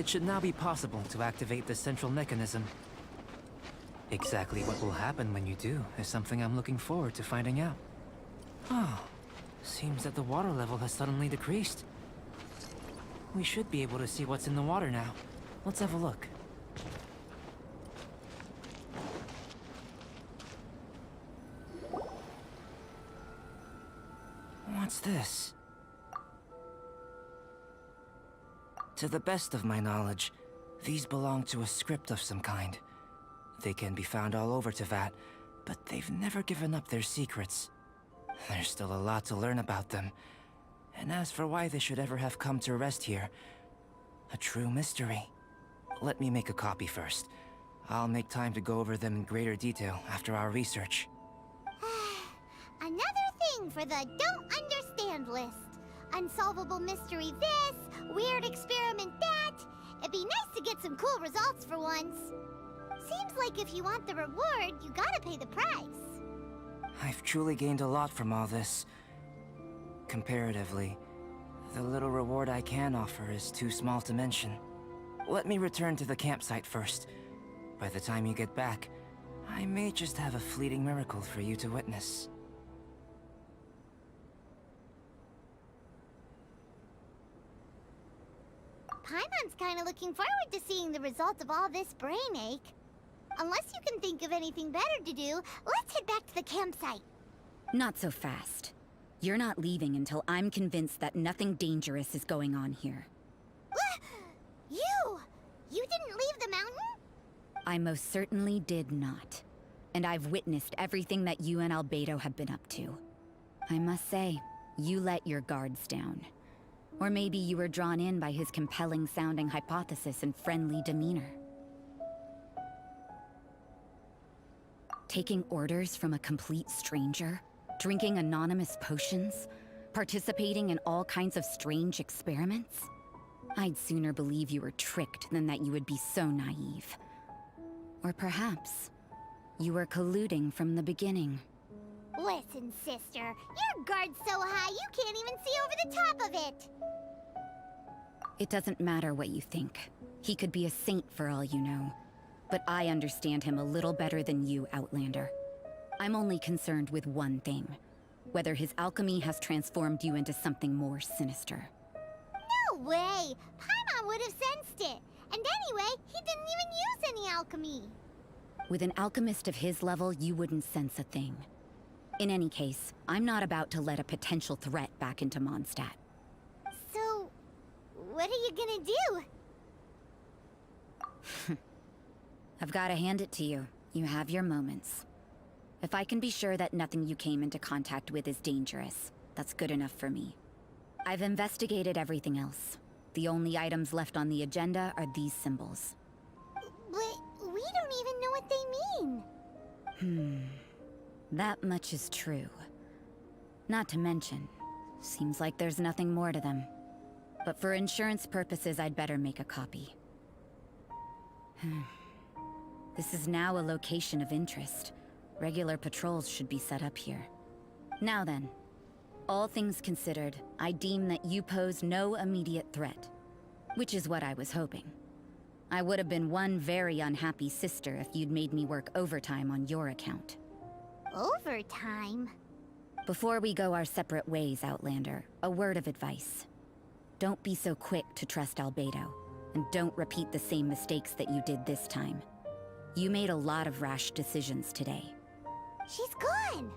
It should now be possible to activate the central mechanism. Exactly what will happen when you do is something I'm looking forward to finding out. Oh, seems that the water level has suddenly decreased. We should be able to see what's in the water now. Let's have a look. What's this? To the best of my knowledge, these belong to a script of some kind. They can be found all over Teyvat, but they've never given up their secrets. There's still a lot to learn about them. And as for why they should ever have come to rest here, a true mystery. Let me make a copy first. I'll make time to go over them in greater detail after our research. Another thing for the don't understand list. Unsolvable mystery this, weird experiment that. It'd be nice to get some cool results for once. Seems like if you want the reward, you gotta pay the price. I've truly gained a lot from all this. Comparatively, the little reward I can offer is too small to mention. Let me return to the campsite first. By the time you get back, I may just have a fleeting miracle for you to witness. Paimon's kinda looking forward to seeing the result of all this brain ache. Unless you can think of anything better to do, let's head back to the campsite. Not so fast. You're not leaving until I'm convinced that nothing dangerous is going on here. You! You didn't leave the mountain? I most certainly did not. And I've witnessed everything that you and Albedo have been up to. I must say, you let your guards down. Or maybe you were drawn in by his compelling-sounding hypothesis and friendly demeanor. Taking orders from a complete stranger? Drinking anonymous potions? Participating in all kinds of strange experiments? I'd sooner believe you were tricked than that you would be so naive. Or perhaps, you were colluding from the beginning. Listen, sister, your guard's so high you can't even see over the top of it. It doesn't matter what you think. He could be a saint for all you know. But I understand him a little better than you, Outlander. I'm only concerned with one thing. Whether his alchemy has transformed you into something more sinister. No way! Paimon would have sensed it. And anyway, he didn't even use any alchemy. With an alchemist of his level, you wouldn't sense a thing. In any case, I'm not about to let a potential threat back into Mondstadt. So, what are you gonna do? I've gotta hand it to you. You have your moments. If I can be sure that nothing you came into contact with is dangerous, that's good enough for me. I've investigated everything else. The only items left on the agenda are these symbols. But we don't even know what they mean. That much is true. Not to mention, seems like there's nothing more to them. But for insurance purposes, I'd better make a copy. This is now a location of interest. Regular patrols should be set up here. Now then, all things considered, I deem that you pose no immediate threat. Which is what I was hoping. I would have been one very unhappy sister if you'd made me work overtime on your account. Overtime? Before we go our separate ways, Outlander, a word of advice. Don't be so quick to trust Albedo, and don't repeat the same mistakes that you did this time. You made a lot of rash decisions today. She's gone!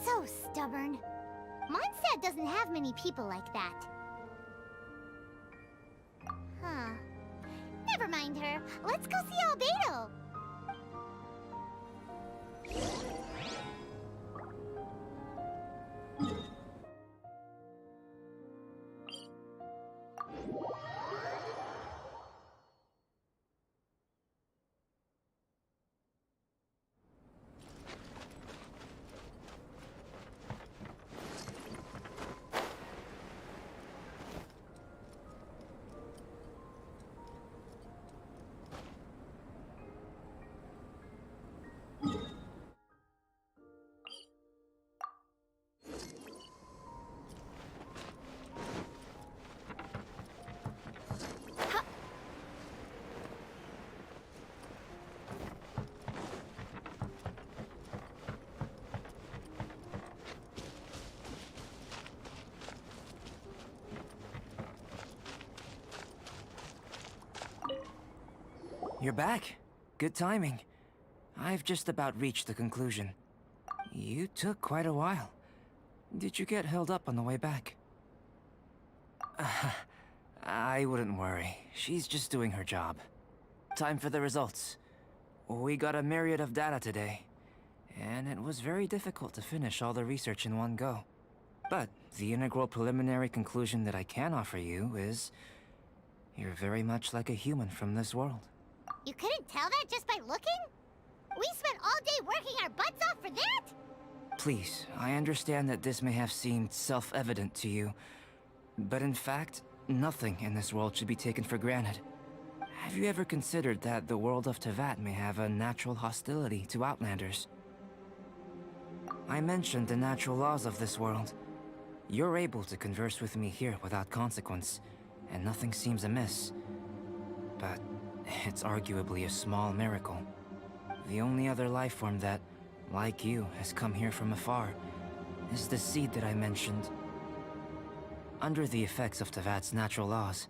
So stubborn. Mondstadt doesn't have many people like that. Huh. Never mind her. Let's go see Albedo! You're back. Good timing. I've just about reached the conclusion. You took quite a while. Did you get held up on the way back? I wouldn't worry. She's just doing her job. Time for the results. We got a myriad of data today, and it was very difficult to finish all the research in one go. But the integral preliminary conclusion that I can offer you is you're very much like a human from this world. You couldn't tell that just by looking? We spent all day working our butts off for that? Please, I understand that this may have seemed self-evident to you, but in fact, nothing in this world should be taken for granted. Have you ever considered that the world of Tevat may have a natural hostility to Outlanders? I mentioned the natural laws of this world. You're able to converse with me here without consequence, and nothing seems amiss. But it's arguably a small miracle. The only other life form that, like you, has come here from afar is the seed that I mentioned. Under the effects of Tevat's natural laws,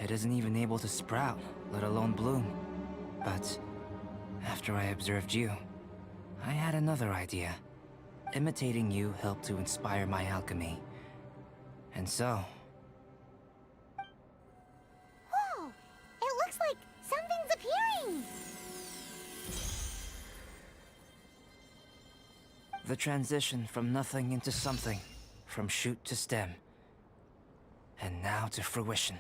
it isn't even able to sprout, let alone bloom. But after I observed you, I had another idea. Imitating you helped to inspire my alchemy. And so... Whoa! It looks like something's appearing! the transition from nothing into something, from shoot to stem, and now to fruition.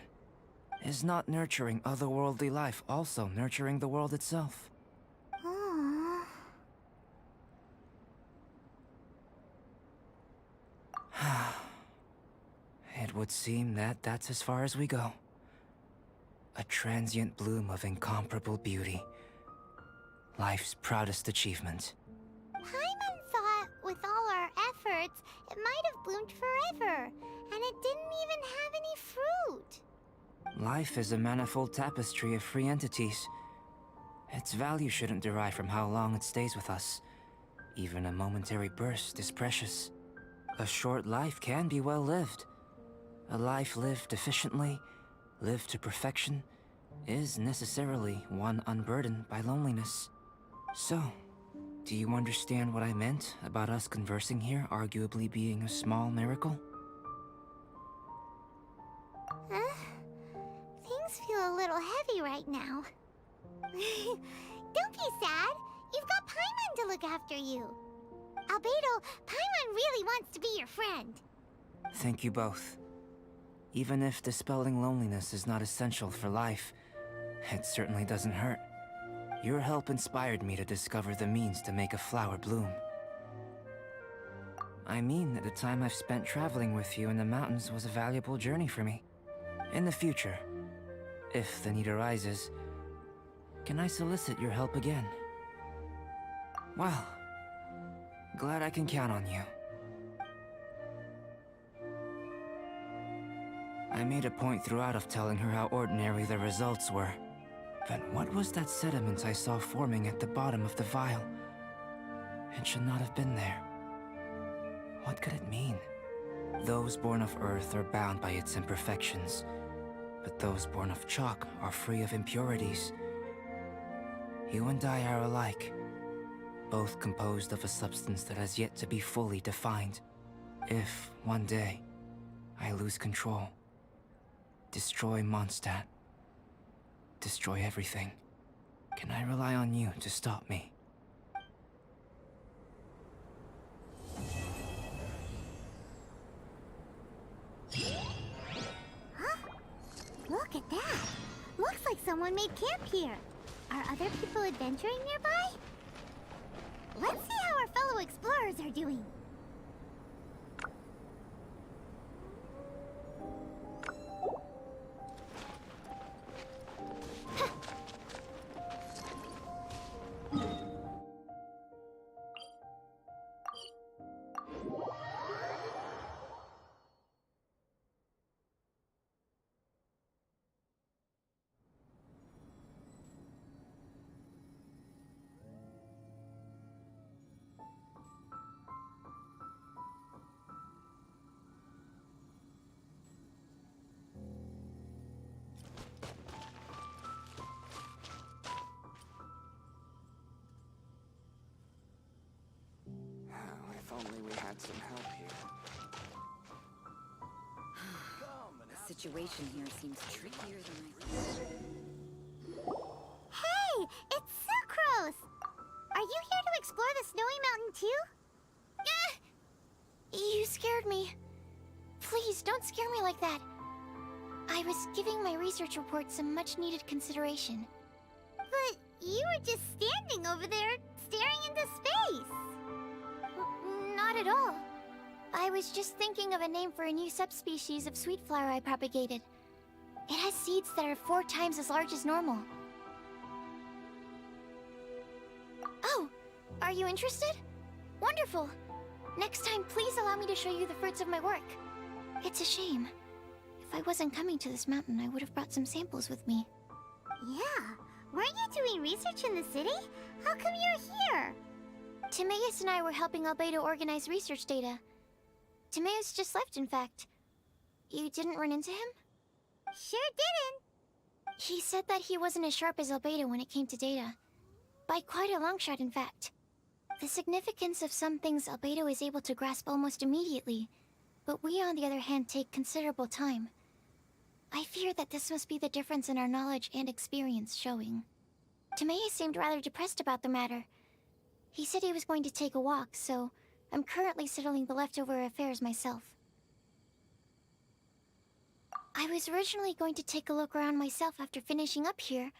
Is not nurturing otherworldly life also nurturing the world itself? Aww. It would seem that that's as far as we go. A transient bloom of incomparable beauty. Life's proudest achievement. Paimon thought, with all our efforts, it might have bloomed forever, and it didn't even have any fruit. Life is a manifold tapestry of free entities. Its value shouldn't derive from how long it stays with us. Even a momentary burst is precious. A short life can be well lived. A life lived efficiently, lived to perfection, is necessarily one unburdened by loneliness. So, do you understand what I meant about us conversing here arguably being a small miracle? Things feel a little heavy right now. Don't be sad. You've got Paimon to look after you. Albedo, Paimon really wants to be your friend. Thank you both. Even if dispelling loneliness is not essential for life, it certainly doesn't hurt. Your help inspired me to discover the means to make a flower bloom. I mean that the time I've spent traveling with you in the mountains was a valuable journey for me. In the future, if the need arises, can I solicit your help again? Well, glad I can count on you. I made a point throughout of telling her how ordinary the results were. But what was that sediment I saw forming at the bottom of the vial? It should not have been there. What could it mean? Those born of Earth are bound by its imperfections, but those born of chalk are free of impurities. You and I are alike, both composed of a substance that has yet to be fully defined. If, one day, I lose control, destroy Mondstadt, destroy everything, can I rely on you to stop me? Look at that. Looks like someone made camp here. Are other people adventuring nearby? Let's see how our fellow explorers are doing. had some help here. The situation here seems trickier than I thought. Hey, it's Sucrose! Are you here to explore the snowy mountain too? You scared me. Please, don't scare me like that. I was giving my research report some much-needed consideration. But you were just standing over there, staring into space. Not at all. I was just thinking of a name for a new subspecies of sweet flower I propagated. It has seeds that are 4 times as large as normal. Oh, are you interested? Wonderful. Next time, please allow me to show you the fruits of my work. It's a shame. If I wasn't coming to this mountain, I would have brought some samples with me. Yeah, weren't you doing research in the city? How come you're here? Timaeus and I were helping Albedo organize research data. Timaeus just left, in fact. You didn't run into him? Sure didn't. He said that he wasn't as sharp as Albedo when it came to data. By quite a long shot, in fact. The significance of some things Albedo is able to grasp almost immediately, but we, on the other hand, take considerable time. I fear that this must be the difference in our knowledge and experience showing. Timaeus seemed rather depressed about the matter. He said he was going to take a walk, so I'm currently settling the leftover affairs myself. I was originally going to take a look around myself after finishing up here,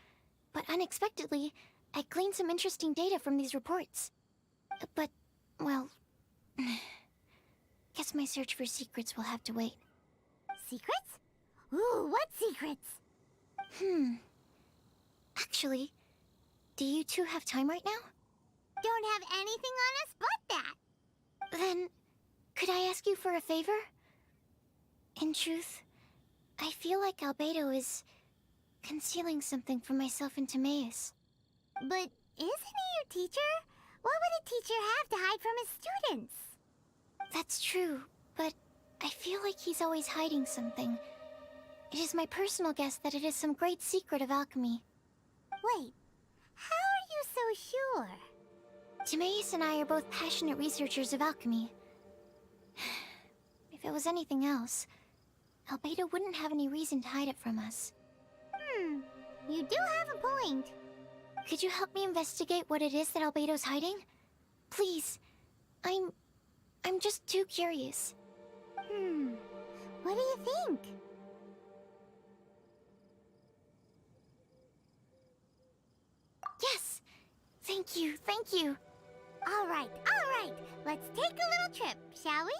but unexpectedly, I gleaned some interesting data from these reports. But, well... guess my search for secrets will have to wait. Secrets? Ooh, what secrets? Actually, do you two have time right now? Don't have anything on us but that. Then, could I ask you for a favor? In truth, I feel like Albedo is concealing something from myself and Timaeus. But isn't he your teacher? What would a teacher have to hide from his students? That's true, but I feel like he's always hiding something. It is my personal guess that it is some great secret of alchemy. Wait, how are you so sure? Timaeus and I are both passionate researchers of alchemy. If it was anything else, Albedo wouldn't have any reason to hide it from us. You do have a point. Could you help me investigate what it is that Albedo's hiding? Please. I'm just too curious. What do you think? Yes! Thank you, thank you. All right. Let's take a little trip, shall we?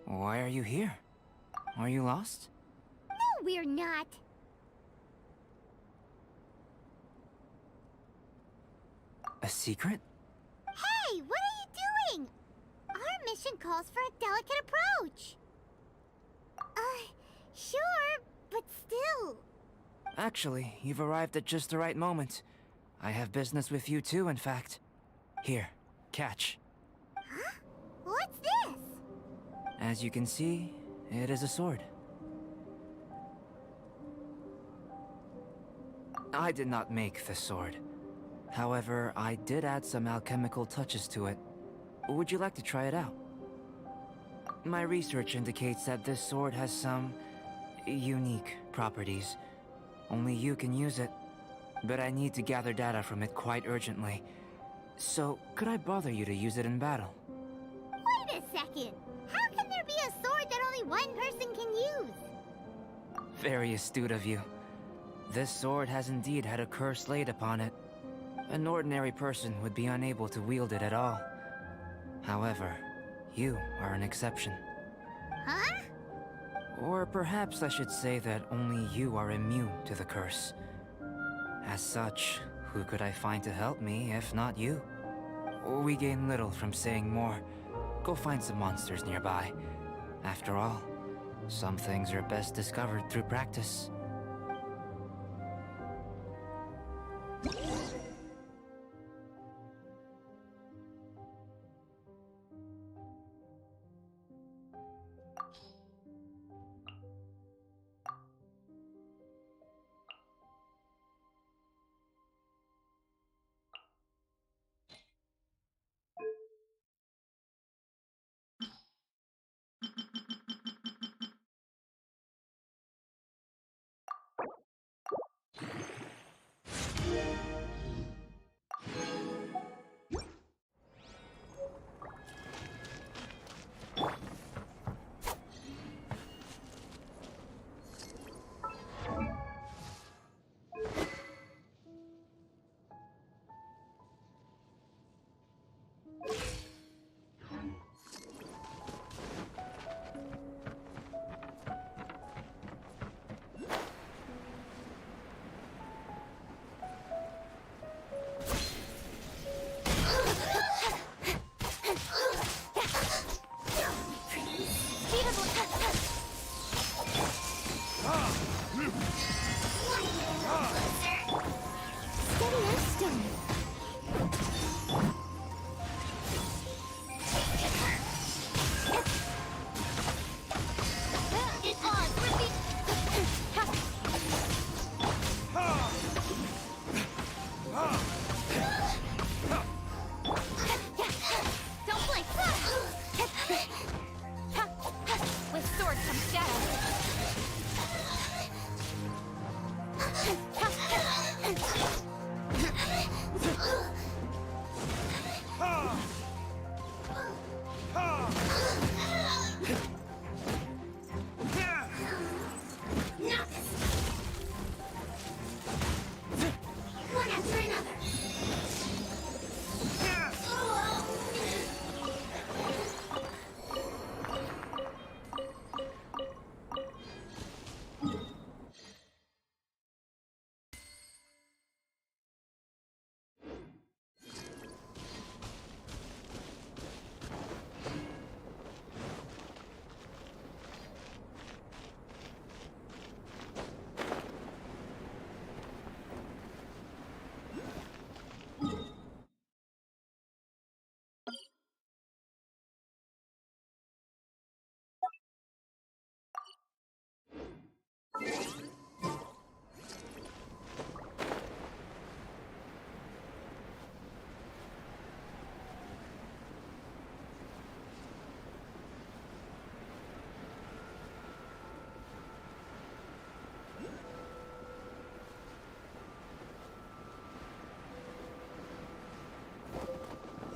Why are you here? Are you lost? No, we're not. A secret? Hey, what are you doing? Our mission calls for a delicate approach. Sure, but still. Actually, you've arrived at just the right moment. I have business with you too, in fact. Here, catch. Huh? What's this? As you can see, it is a sword. I did not make the sword. However, I did add some alchemical touches to it. Would you like to try it out? My research indicates that this sword has some unique properties. Only you can use it, but I need to gather data from it quite urgently. So, could I bother you to use it in battle? Wait a second! How can there be a sword that only one person can use? Very astute of you. This sword has indeed had a curse laid upon it. An ordinary person would be unable to wield it at all. However, you are an exception. Huh? Or perhaps I should say that only you are immune to the curse. As such, who could I find to help me if not you? We gain little from saying more. Go find some monsters nearby. After all, some things are best discovered through practice.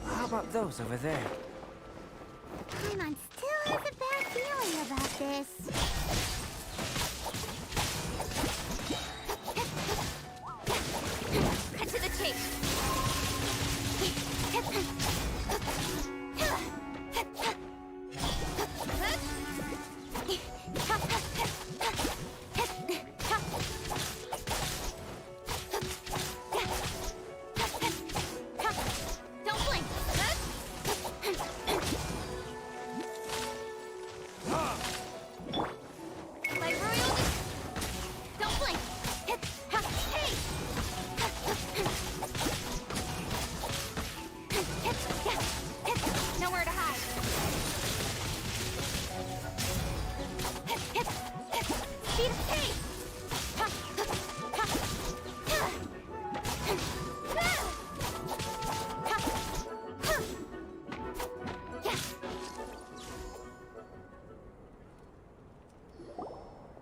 How about those over there? Paimon still has a bad feeling about this. Cut to the chase. Don't blink.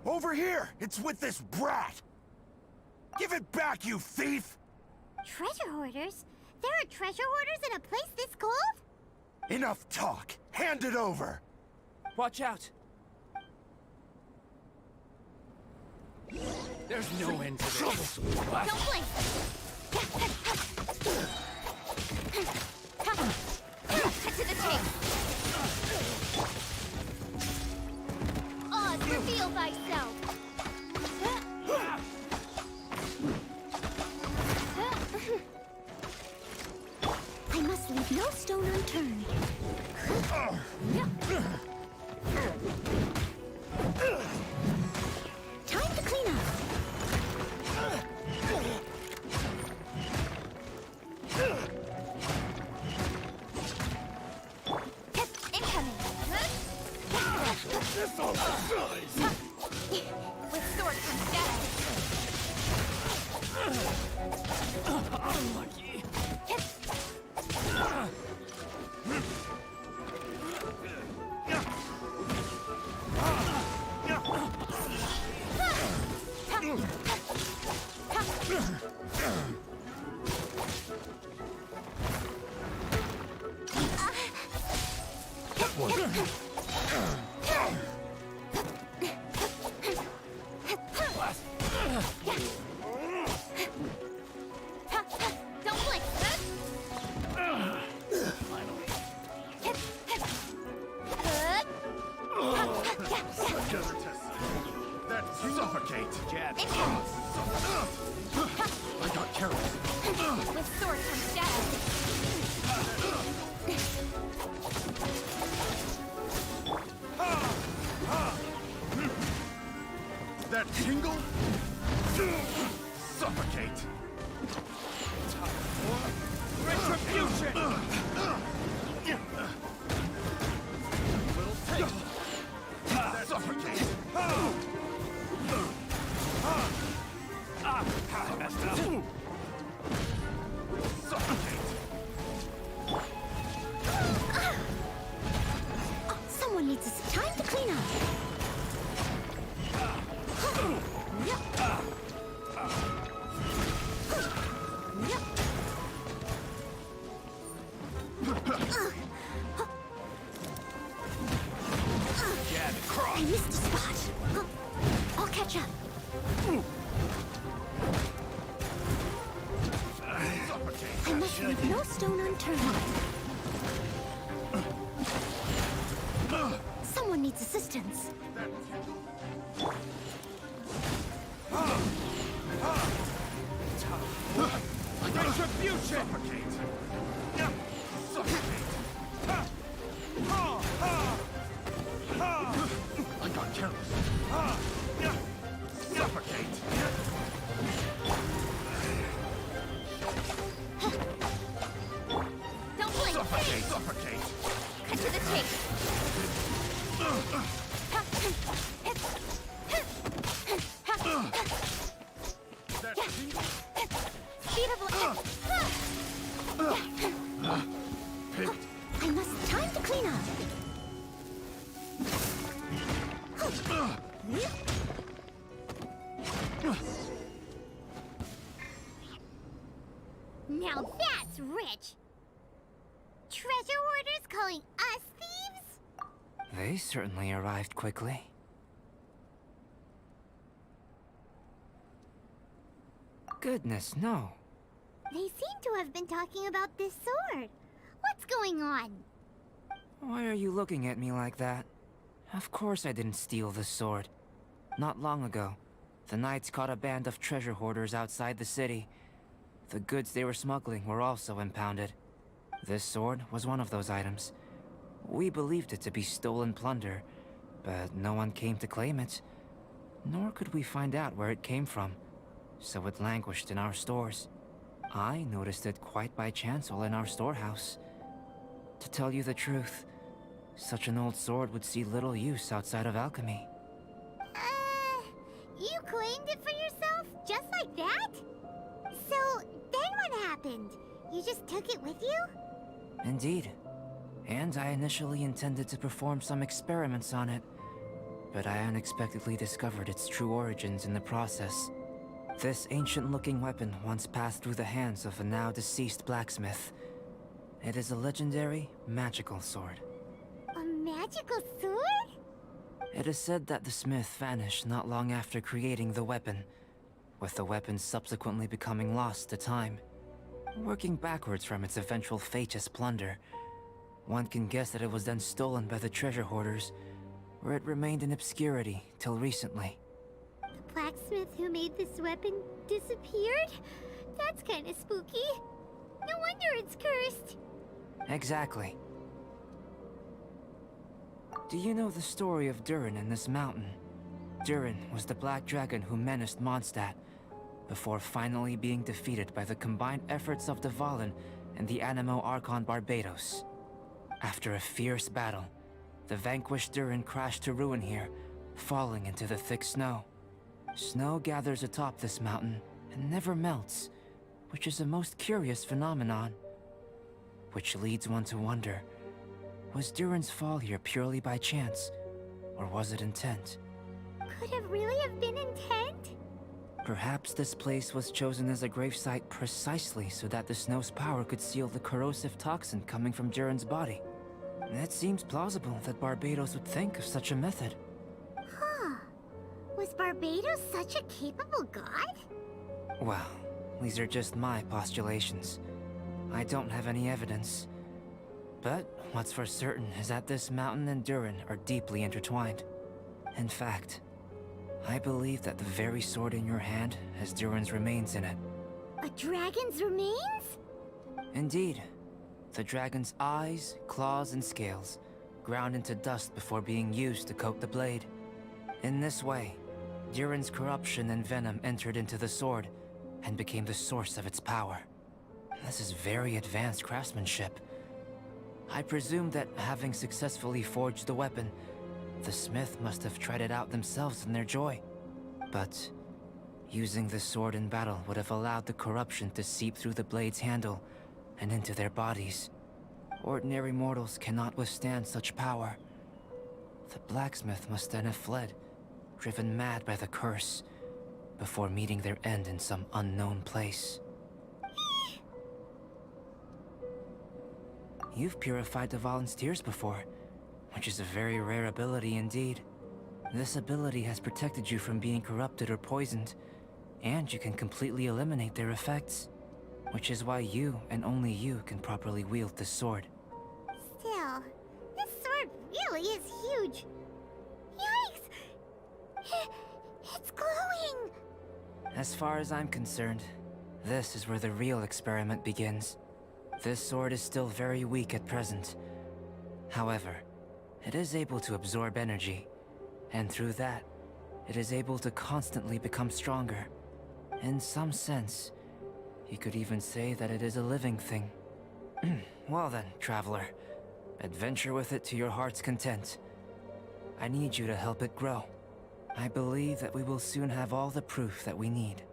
Over here! It's with this brat! Give it back, you thief! Treasure hoarders? There are treasure hoarders in a place this cold? Enough talk! Hand it over! Watch out! There's no end to this. Don't blink! Cut to the chase! Oz, reveal thyself! I must leave no stone unturned. Time to clean up. Incoming. This'll size! With sword comes death. Unlucky. Don't blink. That suffocate! Jab. Incoming. I got careless. With sword comes death. That tingle? Suffocate! Retribution! Little taste! That suffocate! I messed up. Suffocate! Someone needs some time to clean up. Jab and cross! I missed a spot. I'll catch up. Suffocate! I must leave no stone unturned. Someone needs assistance. That tingle? Retribution! Suffocate! Suffocate! I got careless. Suffocate! Don't blink. Suffocate! Suffocate! Cut to the chase. That tingle? Speed of light. Picked. I must time to clean up. Now that's rich. Treasure hoarders calling us thieves? They certainly arrived quickly. Goodness, no. They seem to have been talking about this sword. What's going on? Why are you looking at me like that? Of course I didn't steal the sword. Not long ago, the Knights caught a band of treasure hoarders outside the city. The goods they were smuggling were also impounded. This sword was one of those items. We believed it to be stolen plunder, but no one came to claim it. Nor could we find out where it came from, so it languished in our stores. I noticed it quite by chance while in our storehouse. To tell you the truth, such an old sword would see little use outside of alchemy. You claimed it for yourself? Just like that? So, then what happened? You just took it with you? Indeed. And I initially intended to perform some experiments on it. but I unexpectedly discovered its true origins in the process. This ancient-looking weapon once passed through the hands of a now-deceased blacksmith. It is a legendary, magical sword. A magical sword? It is said that the smith vanished not long after creating the weapon, with the weapon subsequently becoming lost to time. Working backwards from its eventual fate as plunder, one can guess that it was then stolen by the treasure hoarders, where it remained in obscurity till recently. The blacksmith who made this weapon disappeared? That's kinda spooky. No wonder it's cursed. Exactly. Do you know the story of Durin in this mountain? Durin was the black dragon who menaced Mondstadt, before finally being defeated by the combined efforts of the Valen and the Animo Archon Barbados. After a fierce battle, the vanquished Durin crashed to ruin here, falling into the thick snow. Snow gathers atop this mountain and never melts, which is a most curious phenomenon. Which leads one to wonder, was Durin's fall here purely by chance, or was it intent? Could it really have been intent? Perhaps this place was chosen as a gravesite precisely so that the snow's power could seal the corrosive toxin coming from Durin's body. It seems plausible that Barbados would think of such a method. Huh. Was Barbados such a capable god? Well, these are just my postulations. I don't have any evidence. But what's for certain is that this mountain and Durin are deeply intertwined. In fact, I believe that the very sword in your hand has Durin's remains in it. A dragon's remains? Indeed. The dragon's eyes, claws, and scales ground into dust before being used to coat the blade. In this way, Durin's corruption and venom entered into the sword and became the source of its power. This is very advanced craftsmanship. I presume that having successfully forged the weapon, the smith must have tried it out themselves in their joy. But using the sword in battle would have allowed the corruption to seep through the blade's handle and into their bodies. Ordinary mortals cannot withstand such power. The blacksmith must then have fled, driven mad by the curse, before meeting their end in some unknown place. You've purified the volunteers before, which is a very rare ability indeed. This ability has protected you from being corrupted or poisoned, and you can completely eliminate their effects, which is why you and only you can properly wield this sword. Still, this sword really is huge. Yikes! It's glowing! As far as I'm concerned, this is where the real experiment begins. This sword is still very weak at present. However, it is able to absorb energy, and through that, it is able to constantly become stronger. In some sense, you could even say that it is a living thing. Well then, traveler, adventure with it to your heart's content. I need you to help it grow. I believe that we will soon have all the proof that we need.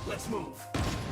Let's move.